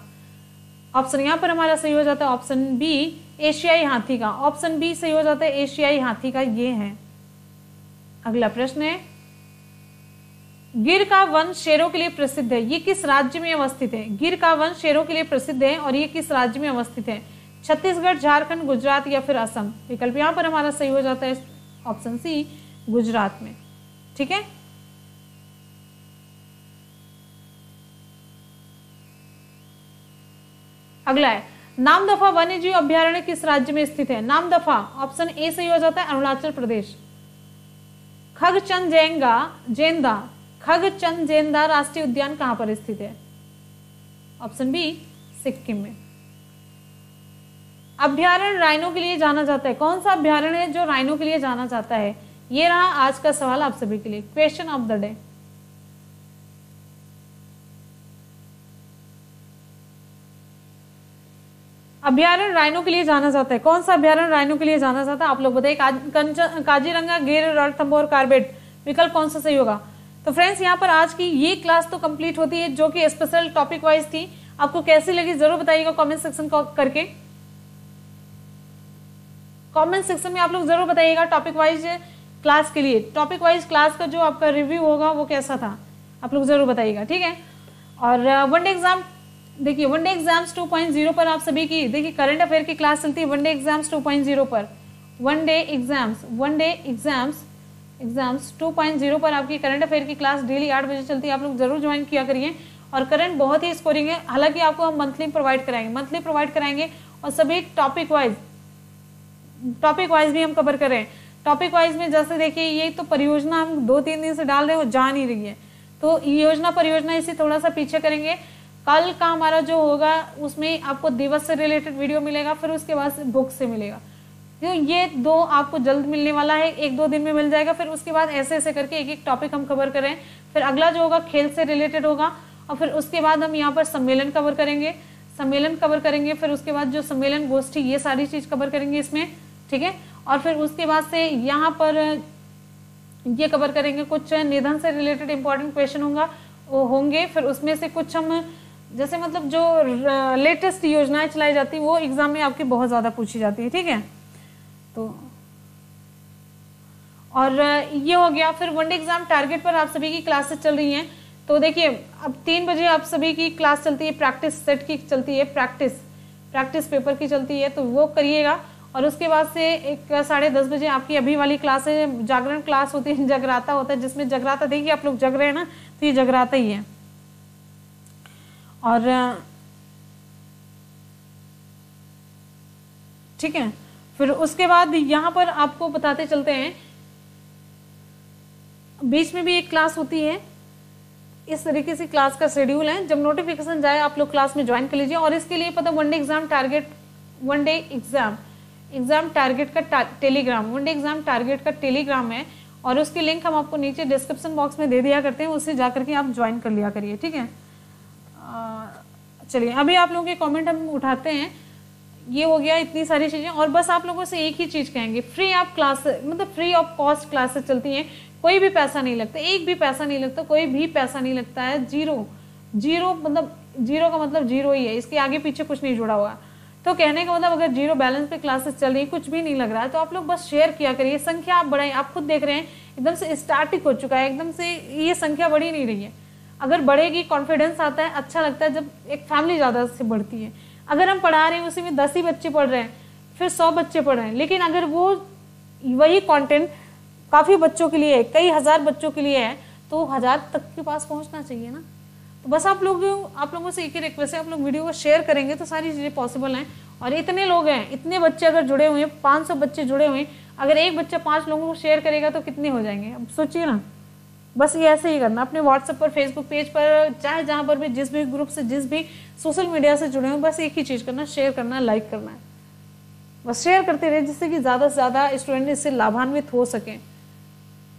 ऑप्शन यहाँ पर हमारा सही हो जाता है ऑप्शन बी एशियाई हाथी का। ऑप्शन बी सही हो जाता है, एशियाई हाथी का ये है। अगला प्रश्न है, गिर का वन शेरों के लिए प्रसिद्ध है, ये किस राज्य में अवस्थित है? गिर का वन शेरों के लिए प्रसिद्ध है और ये किस राज्य में अवस्थित है? छत्तीसगढ़, झारखंड, गुजरात या फिर असम? विकल्प यहाँ पर हमारा सही हो जाता है ऑप्शन सी, गुजरात में। ठीक है, अगला है, नामदफा वन्यजीव अभ्यारण्य किस राज्य में स्थित है? नामदफा, ऑप्शन ए सही हो जाता है, अरुणाचल प्रदेश। खगचनजेंदा राष्ट्रीय उद्यान कहां पर स्थित है? ऑप्शन बी, सिक्किम में। अभ्यारण्य राइनो के लिए जाना जाता है, कौन सा अभ्यारण्य है जो राइनो के लिए जाना जाता है? ये रहा आज का सवाल आप सभी के लिए, क्वेश्चन ऑफ द डे। अभ्यारण्य राइनो के लिए जाना जाता है, कौन सा अभ्यारण्य राइनो के लिए जाना जाता है? आप लोग बताइए। काजीरंगा, गिर, रणथंभौर, कार्बेट, विकल्प कौन सा सही होगा? तो फ्रेंड्स, यहाँ पर आज की ये क्लास तो कंप्लीट होती है, जो कि स्पेशल टॉपिक वाइज थी। आपको कैसी लगी जरूर बताइएगा कमेंट सेक्शन करके। कमेंट सेक्शन में आप लोग जरूर बताइएगा टॉपिक वाइज क्लास के लिए, टॉपिक वाइज क्लास का जो आपका रिव्यू होगा वो कैसा था, आप लोग जरूर बताइएगा। ठीक है, और वनडे एग्जाम देखिए, वनडे एग्जाम्स 2.0 पर आप सभी की देखिए करंट अफेयर की क्लास चलती है वनडे एग्जाम्स 2.0 पर। वनडे एग्जाम्स 2.0 पर आपकी करंट अफेयर की क्लास डेली 8 बजे चलती है, आप लोग जरूर ज्वाइन किया करिए। और करंट बहुत ही स्कोरिंग है, हालांकि आपको हम मंथली प्रोवाइड कराएंगे और सभी टॉपिक वाइज भी हम कवर कर रहे हैं। टॉपिक वाइज में जैसे देखिए, ये तो परियोजना हम 2-3 दिन से डाल रहे हैं, वो जा नहीं रही है, तो योजना परियोजना इसे थोड़ा सा पीछे करेंगे। कल का हमारा जो होगा उसमें आपको दिवस से रिलेटेड वीडियो मिलेगा, फिर उसके बाद बुक से मिलेगा। तो ये 2 आपको जल्द मिलने वाला है, 1-2 दिन में मिल जाएगा। फिर उसके बाद ऐसे ऐसे करके एक एक टॉपिक हम कवर करें। फिर अगला जो होगा खेल से रिलेटेड होगा, और फिर उसके बाद हम यहाँ पर सम्मेलन कवर करेंगे। फिर उसके बाद जो सम्मेलन गोष्ठी, ये सारी चीज कवर करेंगे इसमें। ठीक है, और फिर उसके बाद से यहाँ पर ये कवर करेंगे, कुछ निधन से रिलेटेड इंपॉर्टेंट क्वेश्चन होंगे। फिर उसमें से कुछ हम जैसे मतलब जो लेटेस्ट योजनाएं चलाई जाती है वो एग्जाम में आपकी बहुत ज्यादा पूछी जाती है। ठीक है, तो और ये हो गया। फिर वनडे एग्जाम टारगेट पर आप सभी की क्लासेस चल रही हैं। तो देखिए, अब 3 बजे आप सभी की क्लास चलती है, प्रैक्टिस सेट की चलती है, प्रैक्टिस पेपर की चलती है, तो वो करिएगा। और उसके बाद से 10:30 बजे आपकी अभी वाली क्लास है, जागरण क्लास होती है, जगराता होता है, जिसमें जगराता देखिए आप लोग जग रहे हैं ना, तो ये जगराता ही है। और ठीक है, फिर उसके बाद यहाँ पर आपको बताते चलते हैं, बीच में भी एक क्लास होती है। इस तरीके से क्लास का शेड्यूल है, जब नोटिफिकेशन जाए आप लोग क्लास में ज्वाइन कर लीजिए। और इसके लिए पता वनडे एग्जाम टारगेट का टेलीग्राम है, और उसकी लिंक हम आपको नीचे डिस्क्रिप्शन बॉक्स में दे दिया करते हैं, उससे जाकर के आप ज्वाइन कर लिया करिए। ठीक है, चलिए अभी आप लोगों के कमेंट हम उठाते हैं। ये हो गया इतनी सारी चीजें, और बस आप लोगों से एक ही चीज कहेंगे, फ्री ऑफ कॉस्ट क्लासेस चलती हैं, कोई भी पैसा नहीं लगता, एक भी पैसा नहीं लगता, कोई भी पैसा नहीं लगता है। जीरो मतलब जीरो का मतलब जीरो ही है, इसके आगे पीछे कुछ नहीं जुड़ा हुआ। तो कहने का मतलब अगर जीरो बैलेंस पे क्लासेस चल रही है, कुछ भी नहीं लग रहा है, तो आप लोग बस शेयर किया करिए, संख्या आप बढ़ाएं। आप खुद देख रहे हैं एकदम से स्टार्टिंग हो चुका है, एकदम से ये संख्या बढ़ी नहीं रही है। अगर बढ़ेगी, कॉन्फिडेंस आता है, अच्छा लगता है जब एक फैमिली ज्यादा से बढ़ती है। अगर हम पढ़ा रहे हैं उसी में 10 ही बच्चे पढ़ रहे हैं, फिर 100 बच्चे पढ़ रहे हैं, लेकिन अगर वो वही कंटेंट काफी बच्चों के लिए है, कई हजार बच्चों के लिए है, तो 1000 तक के पास पहुंचना चाहिए ना। तो बस आप लोगों से एक ही रिक्वेस्ट है, आप लोग वीडियो को शेयर करेंगे तो सारी चीजें पॉसिबल हैं। और इतने लोग हैं, इतने बच्चे अगर जुड़े हुए हैं, 500 बच्चे जुड़े हुए हैं, अगर एक बच्चा 5 लोगों को शेयर करेगा तो कितने हो जाएंगे, अब सोचिए ना। बस ये ऐसे ही करना, अपने व्हाट्सएप पर, फेसबुक पेज पर, चाहे जहां पर भी, जिस भी ग्रुप से, जिस भी सोशल मीडिया से जुड़े हो, बस एक ही चीज करना, शेयर करना, लाइक करना है। बस शेयर करते रहे, जिससे कि ज्यादा से ज्यादा स्टूडेंट इससे लाभान्वित हो सके।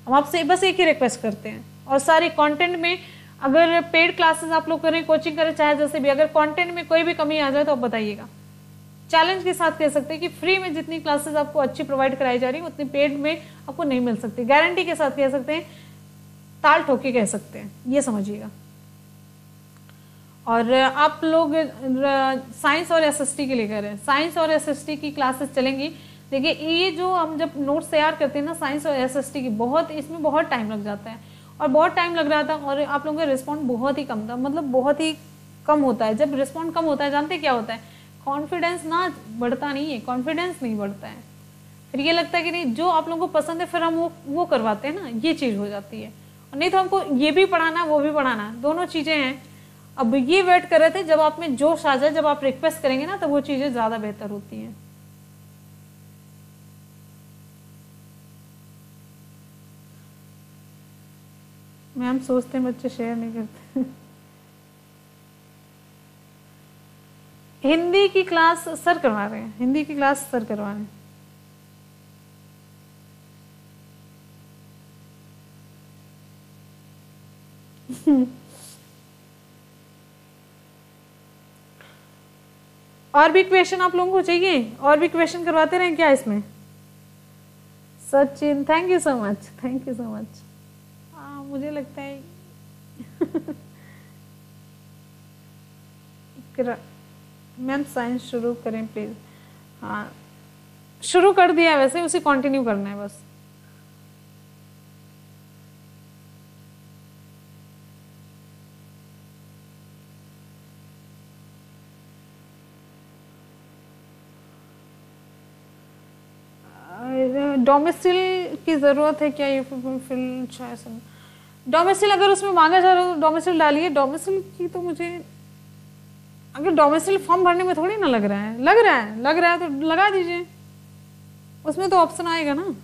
हम आपसे बस एक ही रिक्वेस्ट करते हैं। और सारे कंटेंट में अगर पेड क्लासेस आप लोग करें, कोचिंग करें, चाहे जैसे भी, अगर कंटेंट में कोई भी कमी आ जाए तो आप बताइएगा। चैलेंज के साथ कह सकते हैं कि फ्री में जितनी क्लासेस आपको अच्छी प्रोवाइड कराई जा रही है, उतनी पेड में आपको नहीं मिल सकती। गारंटी के साथ कह सकते हैं, ताल ठोके कह सकते हैं, ये समझिएगा। और आप लोग साइंस और एसएसटी के लिए कर रहे हैं, साइंस और एसएसटी की क्लासेस चलेंगी। देखिए ये जो हम जब नोट्स तैयार करते हैं ना साइंस और एसएसटी की, बहुत इसमें बहुत टाइम लग जाता है, और बहुत टाइम लग रहा था, और आप लोगों का रिस्पॉन्ड बहुत ही कम था, मतलब बहुत ही कम होता है। जब रिस्पॉन्ड कम होता है जानते क्या होता है, कॉन्फिडेंस ना बढ़ता नहीं है, कॉन्फिडेंस नहीं बढ़ता है, फिर ये लगता है कि नहीं जो आप लोगों को पसंद है फिर हम वो करवाते हैं ना, ये चीज़ हो जाती है। और नहीं तो हमको ये भी पढ़ाना वो भी पढ़ाना, दोनों चीज़ें हैं। अब ये वेट कर रहे थे जब आप में जोश आ जाए, जब आप रिक्वेस्ट करेंगे ना, तो वो चीज़ें ज़्यादा बेहतर होती हैं। मैम सोचते हैं बच्चे शेयर नहीं करते। हिंदी की क्लास सर करवा रहे हैं, हिंदी की क्लास सर करवा रहे हैं। और भी क्वेश्चन आप लोगों को चाहिए, और भी क्वेश्चन करवाते रहें क्या इसमें? Sachin thank you so much, thank you so much. हाँ मुझे लगता है मैम साइंस शुरू करें प्लीज। हाँ शुरू कर दिया है, वैसे उसे कंटिन्यू करना है बस। डोमिसाइल की ज़रूरत है क्या? ये फिल डोमिसाइल अगर उसमें मांगा जा रहा है तो डोमिसाइल डालिए। डोमिसाइल की तो मुझे, अगर डोमिसाइल फॉर्म भरने में थोड़ी ना लग रहा है, लग रहा है तो लगा दीजिए, उसमें तो ऑप्शन आएगा ना।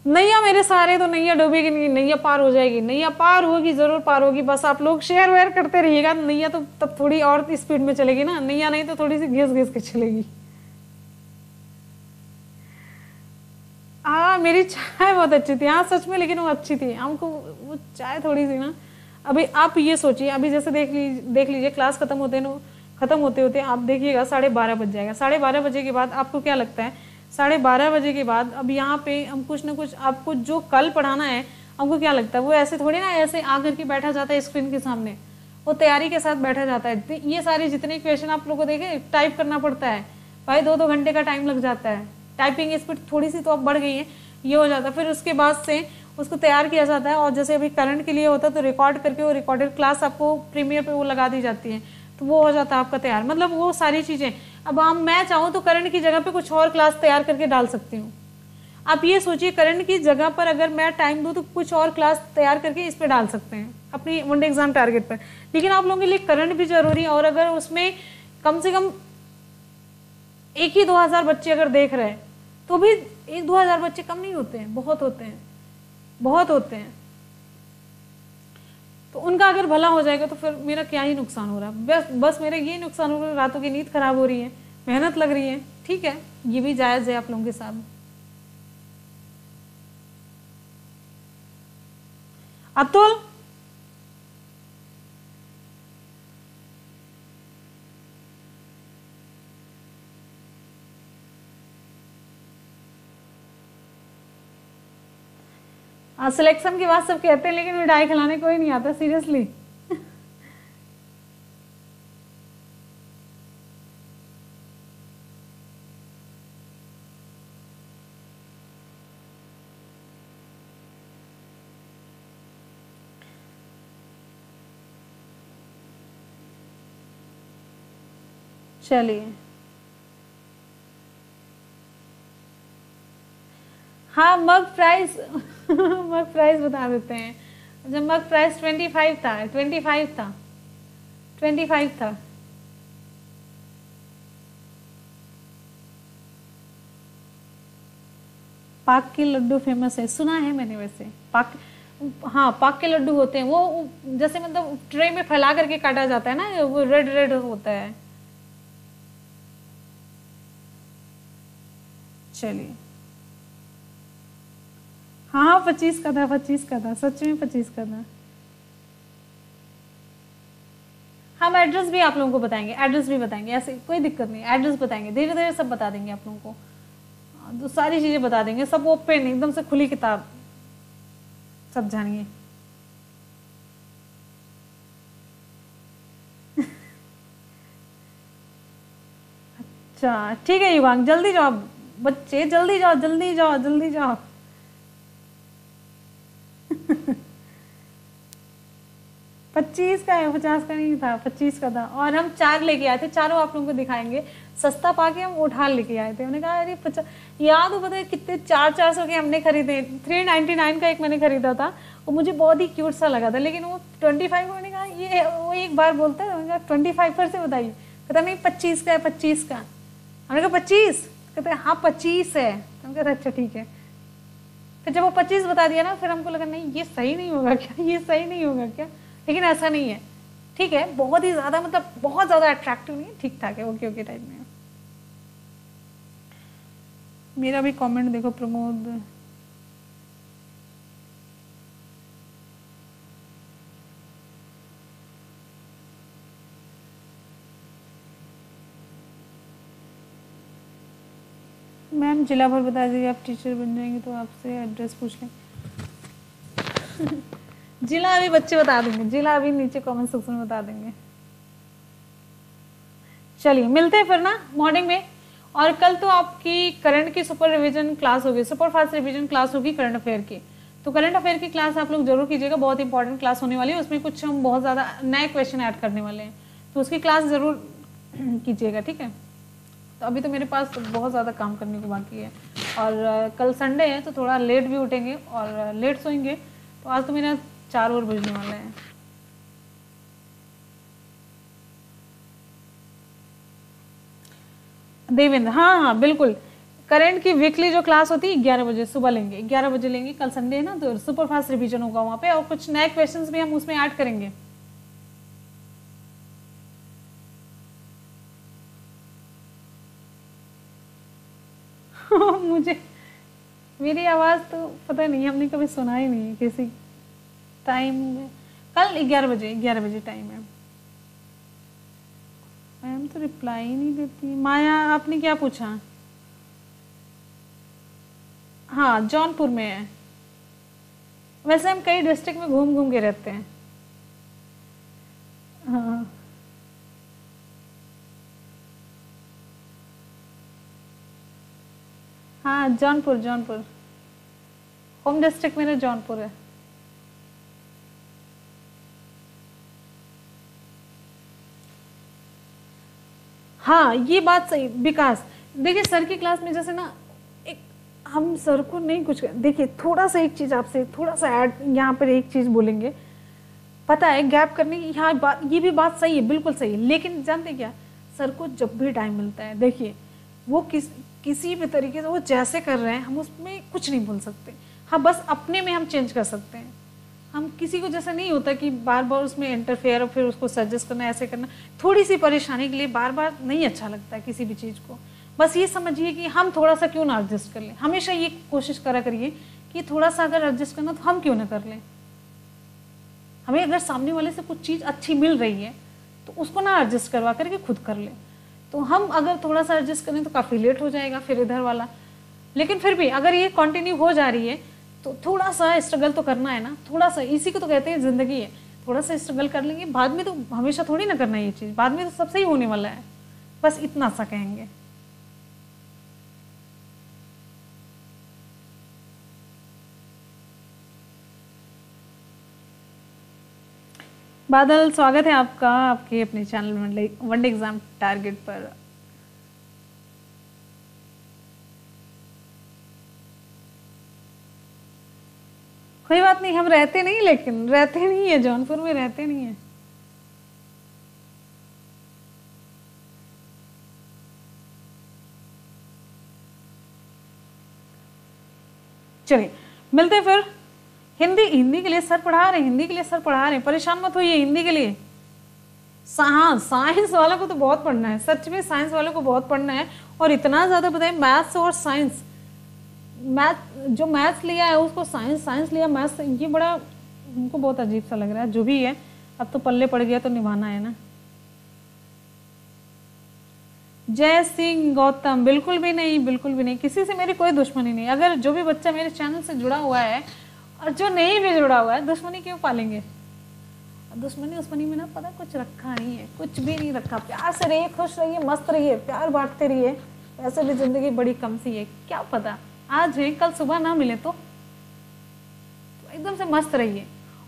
नैया मेरे सारे तो नैया डूबेगी नहीं, नैया पार हो जाएगी, नैया पार होगी, जरूर पार होगी, बस आप लोग शेयर वेयर करते रहिएगा। नैया तो तब थोड़ी और स्पीड में चलेगी ना, नैया नहीं तो थोड़ी सी घिस घिस के चलेगी। हाँ मेरी चाय बहुत अच्छी थी, हाँ सच में, लेकिन वो अच्छी थी, हमको वो चाय थोड़ी सी ना। अभी आप ये सोचिए, अभी जैसे देख लीजिए क्लास खत्म होते होते आप देखिएगा 12:30 बज जाएगा। 12:30 बजे के बाद आपको क्या लगता है, 12:30 बजे के बाद अब यहाँ पे हम कुछ ना कुछ आपको जो कल पढ़ाना है, हमको क्या लगता है वो ऐसे थोड़ी ना ऐसे आकर के बैठा जाता है स्क्रीन के सामने, वो तैयारी के साथ बैठा जाता है। ये सारे जितने क्वेश्चन आप लोगों को देखे टाइप करना पड़ता है भाई, 2-2 घंटे का टाइम लग जाता है। टाइपिंग स्पीड थोड़ी सी तो अब बढ़ गई है, ये हो जाता है। फिर उसके बाद से उसको तैयार किया जाता है, और जैसे अभी करंट के लिए होता है तो रिकॉर्ड करके वो रिकॉर्डेड क्लास आपको प्रीमियर पे वो लगा दी जाती है, तो वो हो जाता है आपका तैयार। मतलब वो सारी चीज़ें, अब मैं चाहूँ तो करंट की जगह पे कुछ और क्लास तैयार करके डाल सकती हूँ। आप ये सोचिए करंट की जगह पर अगर मैं टाइम दूँ तो कुछ और क्लास तैयार करके इस पर डाल सकते हैं अपनी वनडे एग्जाम टारगेट पर। लेकिन आप लोगों के लिए करंट भी जरूरी है, और अगर उसमें कम से कम 1-2 हज़ार बच्चे अगर देख रहे हैं तो भी 1-2 हज़ार बच्चे कम नहीं होते हैं, बहुत होते हैं, बहुत होते हैं। तो उनका अगर भला हो जाएगा तो फिर मेरा क्या ही नुकसान हो रहा है। बस मेरा ये नुकसान हो रहा है, रातों की नींद खराब हो रही है, मेहनत लग रही है, ठीक है, ये भी जायज़ है आप लोगों के साथ। अतुल सिलेक्शन की बात सब कहते हैं, लेकिन मिठाई खिलाने कोई नहीं आता सीरियसली। चलिए हाँ मग प्राइस मग प्राइस बता देते हैं। जब मग प्राइस 25 था, 25 था, 25 था। पाक के लड्डू फेमस है, सुना है मैंने वैसे। पाक, हाँ पाक के लड्डू होते हैं वो, जैसे मतलब ट्रे में फैला करके काटा जाता है ना, वो रेड रेड होता है। चलिए हाँ 25 का था, 25 का था, सच में 25 का था। हम एड्रेस भी आप लोगों को बताएंगे, एड्रेस भी बताएंगे, ऐसे कोई दिक्कत नहीं, एड्रेस बताएंगे, धीरे धीरे सब बता देंगे आप लोगों को, तो सारी चीज़ें बता देंगे, सब ओपन एकदम से खुली किताब, सब जानिए। अच्छा ठीक है युवांग, जल्दी जाओ बच्चे, जल्दी जाओ जल्दी जाओ जल्दी जाओ। 25 का है, 50 का नहीं था, 25 का था। और हम 4 लेके आए थे, चारों आप लोगों को दिखाएंगे। सस्ता पाके हम उठा लेके आए थे। हमने कहा अरे 50 याद हो, पता है कितने 400 के हमने खरीदे। 399 का एक मैंने खरीदा था, वो मुझे बहुत ही क्यूट सा लगा था, लेकिन वो 25 मैंने कहा ये, वो एक बार बोलता है 25 पर से बताइए, कहता नहीं 25 का है, 25 का। हमने कहा 25, कहते हाँ 25 है। हमने कहा अच्छा ठीक है। फिर जब वो 25 बता दिया ना, फिर हमको लगा नहीं ये सही नहीं होगा क्या, ये सही नहीं होगा क्या, लेकिन ऐसा नहीं है, ठीक है। बहुत ही ज्यादा मतलब बहुत ज्यादा अट्रैक्टिव नहीं है, ठीक ठाक है, ओके ओके टाइप में। मेरा भी कमेंट देखो प्रमोद, मैम जिला भर बता दीजिए, आप टीचर बन जाएंगे तो आपसे एड्रेस पूछ लें। जिला अभी बच्चे बता देंगे, जिला अभी नीचे कमेंट सेक्शन में बता देंगे। चलिए मिलते हैं फिर ना मॉर्निंग में। और कल तो आपकी करंट की सुपर रिवीजन क्लास होगी, सुपर फास्ट रिवीजन क्लास होगी करंट अफेयर की। तो करंट अफेयर की क्लास आप लोग जरूर कीजिएगा, बहुत इंपॉर्टेंट क्लास होने वाली है। उसमें कुछ हम बहुत ज़्यादा नए क्वेश्चन ऐड करने वाले हैं, तो उसकी क्लास जरूर कीजिएगा, ठीक है। तो अभी तो मेरे पास बहुत ज़्यादा काम करने को बाकी है, और कल संडे है तो थोड़ा लेट भी उठेंगे और लेट सोएंगे। तो आज तो मेरा 4 और बजने वाला है। देवेंद्र, हाँ हाँ बिल्कुल, करंट की वीकली जो क्लास होती है 11 बजे सुबह लेंगे, 11 बजे लेंगे। कल संडे है ना, तो सुपर फास्ट रिवीजन होगा वहाँ पे, और कुछ नए क्वेश्चंस भी हम उसमें ऐड करेंगे। मुझे मेरी आवाज़ तो पता नहीं, हमने कभी सुना ही नहीं किसी टाइम में। कल 11 बजे टाइम है। मैम तो रिप्लाई ही नहीं देती। माया आपने क्या पूछा? हाँ जौनपुर में है, वैसे हम कई डिस्ट्रिक्ट में घूम घूम के रहते हैं। हाँ हाँ जौनपुर, जौनपुर होम डिस्ट्रिक्ट मेरा जौनपुर है। हाँ ये बात सही विकास। देखिए सर की क्लास में जैसे ना, एक हम सर को नहीं कुछ, देखिए थोड़ा सा एक चीज़ आपसे थोड़ा सा ऐड यहाँ पर एक चीज़ बोलेंगे, पता है गैप करने की, हाँ बात ये भी बात सही है, बिल्कुल सही है। लेकिन जानते क्या, सर को जब भी टाइम मिलता है, देखिए वो किसी भी तरीके से वो जैसे कर रहे हैं, हम उसमें कुछ नहीं बोल सकते। हाँ बस अपने में हम चेंज कर सकते हैं। हम किसी को जैसा नहीं होता कि बार बार उसमें इंटरफेयर और फिर उसको सजेस्ट करना, ऐसे करना, थोड़ी सी परेशानी के लिए बार बार नहीं अच्छा लगता है किसी भी चीज़ को। बस ये समझिए कि हम थोड़ा सा क्यों ना एडजस्ट कर लें, हमेशा ये कोशिश करा करिए कि थोड़ा सा अगर एडजस्ट करना तो हम क्यों ना कर लें। हमें अगर सामने वाले से कुछ चीज़ अच्छी मिल रही है तो उसको ना एडजस्ट करवा करके खुद कर लें। तो हम अगर थोड़ा सा एडजस्ट करें तो काफ़ी लेट हो जाएगा फिर इधर वाला। लेकिन फिर भी अगर ये कंटिन्यू हो जा रही है तो थोड़ा सा स्ट्रगल तो करना है ना, थोड़ा सा, इसी को तो कहते हैं ज़िंदगी है। थोड़ा सा स्ट्रगल कर लेंगे, बाद में तो हमेशा थोड़ी ना करना है ये चीज़, बाद में तो सब सही होने वाला है। बस इतना सा कहेंगे। बादल स्वागत है आपका आपके अपने चैनल वनडे एग्जाम टारगेट पर। कोई बात नहीं, हम रहते नहीं, लेकिन रहते नहीं है जौनपुर में, रहते नहीं है। चलिए मिलते हैं फिर। हिंदी के लिए सर पढ़ा रहे हैं, हिंदी के लिए सर पढ़ा रहे हैं, परेशान मत होइए हिंदी के लिए। हाँ साइंस वालों को तो बहुत पढ़ना है, सच में साइंस वालों को बहुत पढ़ना है। और इतना ज़्यादा बताएं, मैथ्स और साइंस, जो मैथ्स लिया है उसको साइंस, साइंस लिया मैथ्स, ये बड़ा हमको बहुत अजीब सा लग रहा है। जो भी है अब तो पल्ले पड़ गया तो निभाना है ना। जय सिंह गौतम, बिल्कुल भी नहीं, बिल्कुल भी नहीं, किसी से मेरी कोई दुश्मनी नहीं। अगर जो भी बच्चा मेरे चैनल से जुड़ा हुआ है और जो नहीं भी जुड़ा हुआ है, दुश्मनी क्यों पालेंगे। दुश्मनी उस्मनी में ना पता कुछ रखा नहीं है, कुछ भी नहीं रखा। प्यार से रहिए, खुश रहिए, मस्त रहिए, प्यार बांटते रहिए। वैसे भी जिंदगी बड़ी कम सी है, क्या पता आज है कल सुबह ना मिले तो एकदम से मस्त रहिए।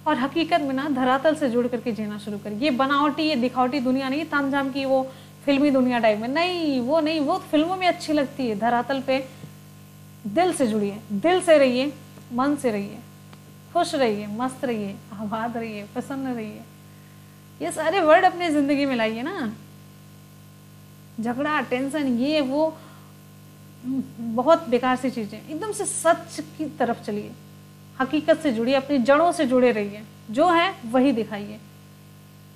और हकीकत में ना धरातल से जुड़ करके जीना शुरू करिए। ये बनावटी, ये दिखावटी दुनिया नहीं, तामझाम की वो फिल्मी दुनिया टाइप में नहीं, वो नहीं, वो फिल्मों में अच्छी लगती है। धरातल पे दिल से जुड़िए, दिल से रहिए, मन से रहिए, खुश रहिए, मस्त रहिए, आबाद रहिए, प्रसन्न रहिए। ये सारे वर्ड अपनी जिंदगी में लाइए ना। झगड़ा, टेंशन, ये वो बहुत बेकार सी चीजें। एकदम से सच की तरफ चलिए, हकीकत से जुड़िए, अपनी जड़ों से जुड़े रहिए। जो है वही दिखाइए।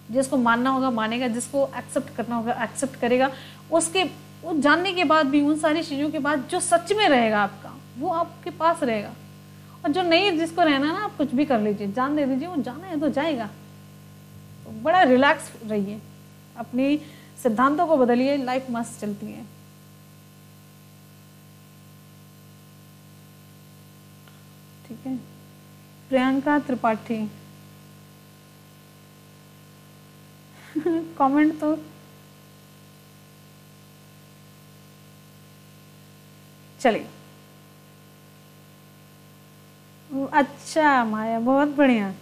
जिसको मानना होगा मानेगा, जिसको एक्सेप्ट करना होगा एक्सेप्ट करेगा। उसके वो जानने के बाद भी, उन सारी चीज़ों के बाद जो सच में रहेगा आपका, वो आपके पास रहेगा। और जो नहीं, जिसको रहना ना, आप कुछ भी कर लीजिए, जान दे दीजिए, वो जाना है तो जाएगा। तो बड़ा रिलैक्स रहिए, अपनी सिद्धांतों को बदलिए, लाइफ मस्त चलती है। ठीक है। प्रियंका त्रिपाठी कमेंट तो चलिए। अच्छा माया, बहुत बढ़िया।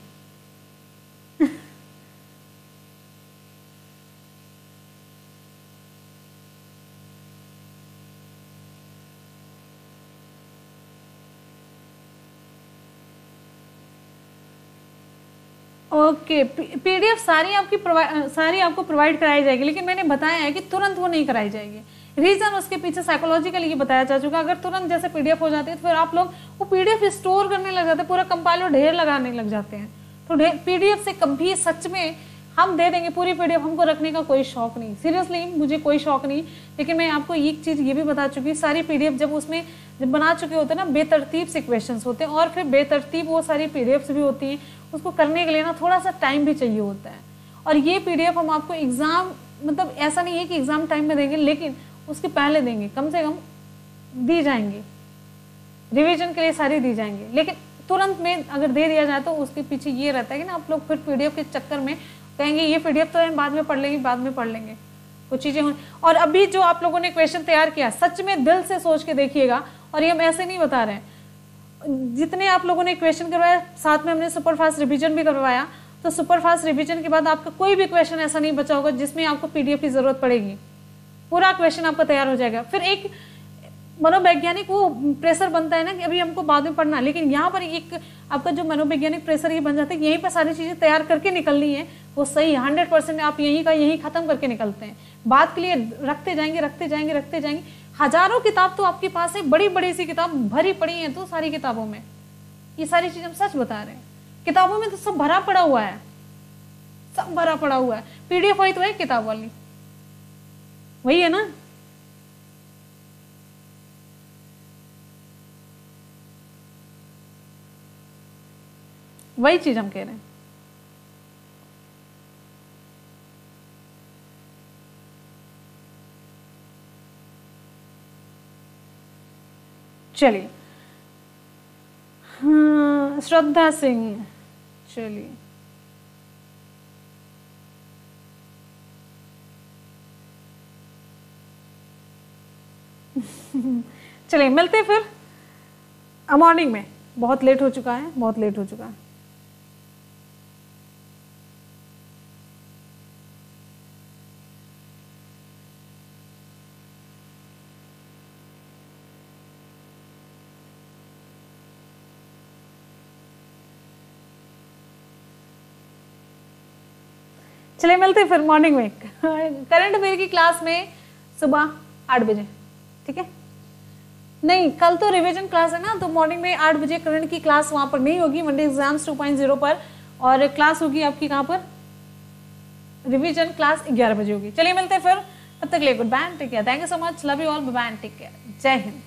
ओके, पीडीएफ सारी आपको प्रोवाइड कराई जाएगी, लेकिन मैंने बताया है कि तुरंत वो नहीं कराई जाएगी। रीजन उसके पीछे साइकोलॉजिकली ये बताया जा चुका है। अगर तुरंत जैसे पीडीएफ हो जाती है तो फिर आप लोग वो पीडीएफ स्टोर करने लग जाते हैं, पूरा कंपाइलर ढेर लगाने लग जाते हैं। तो पीडीएफ से कभी सच में हम दे देंगे पूरी पीडीएफ, हमको रखने का कोई शौक नहीं, सीरियसली मुझे कोई शौक नहीं। लेकिन मैं आपको एक चीज ये भी बता चुकी, सारी पीडीएफ जब बना चुके होते हैं ना, बेतरतीब से क्वेश्चंस होते हैं और फिर बेतरतीब वो सारी पीडीएफ्स भी होती हैं। उसको करने के लिए ना थोड़ा सा टाइम भी चाहिए होता है। और ये पीडीएफ हम आपको एग्जाम, मतलब ऐसा नहीं है कि एग्जाम टाइम में देंगे, लेकिन उसके पहले देंगे, कम से कम दी जाएंगे, रिवीजन के लिए सारी दी जाएंगे। लेकिन तुरंत में अगर दे दिया जाए तो उसके पीछे ये रहता है कि ना आप लोग फिर पीडीएफ के चक्कर में कहेंगे ये पीडीएफ तो हम बाद में पढ़ लेंगे, कुछ चीजें हों। और अभी जो आप लोगों ने क्वेश्चन तैयार किया, सच में दिल से सोच के देखिएगा। और ये हम ऐसे नहीं बता रहे हैं, जितने आप लोगों ने क्वेश्चन करवाया, साथ में हमने सुपरफास्ट रिवीजन भी करवाया। तो सुपरफास्ट रिवीजन के बाद आपका कोई भी क्वेश्चन ऐसा नहीं बचा होगा जिसमें आपको पीडीएफ की जरूरत पड़ेगी। पूरा क्वेश्चन आपका तैयार हो जाएगा। फिर एक मनोवैज्ञानिक वो प्रेशर बनता है ना कि अभी हमको बाद में पढ़ना, लेकिन यहाँ पर एक आपका जो मनोवैज्ञानिक प्रेशर ये बन जाता है कि यहीं पर सारी चीजें तैयार करके निकलनी है। वो सही 100% आप यहीं खत्म करके निकलते हैं। बात के लिए रखते जाएंगे। हजारों किताब तो आपके पास है, बड़ी बड़ी सी किताब भरी पड़ी है तो सारी किताबों में ये सारी चीज हम सच बता रहे हैं। किताबों में तो सब भरा पड़ा हुआ है, सब भरा पड़ा हुआ है। पीडीएफ वही तो है, किताब वाली वही है ना। वही चीज हम कह रहे हैं। चलिए, हाँ, श्रद्धा सिंह, चलिए चलिए मिलते हैं फिर मॉर्निंग में। बहुत लेट हो चुका है। चलिए मिलते हैं फिर मॉर्निंग में करंट अफेयर की क्लास में सुबह 8 बजे, ठीक है। नहीं, कल तो रिवीजन क्लास है ना, तो मॉर्निंग में 8 बजे करंट की क्लास वहां पर नहीं होगी, मंडे एग्जाम्स 2.0 पर। और क्लास होगी आपकी कहां पर, रिवीजन क्लास 11 बजे होगी। चलिए मिलते हैं फिर, तब तक के लिए good bye, take care, thank you so much, love you all, bye bye, take care, जय हिंद।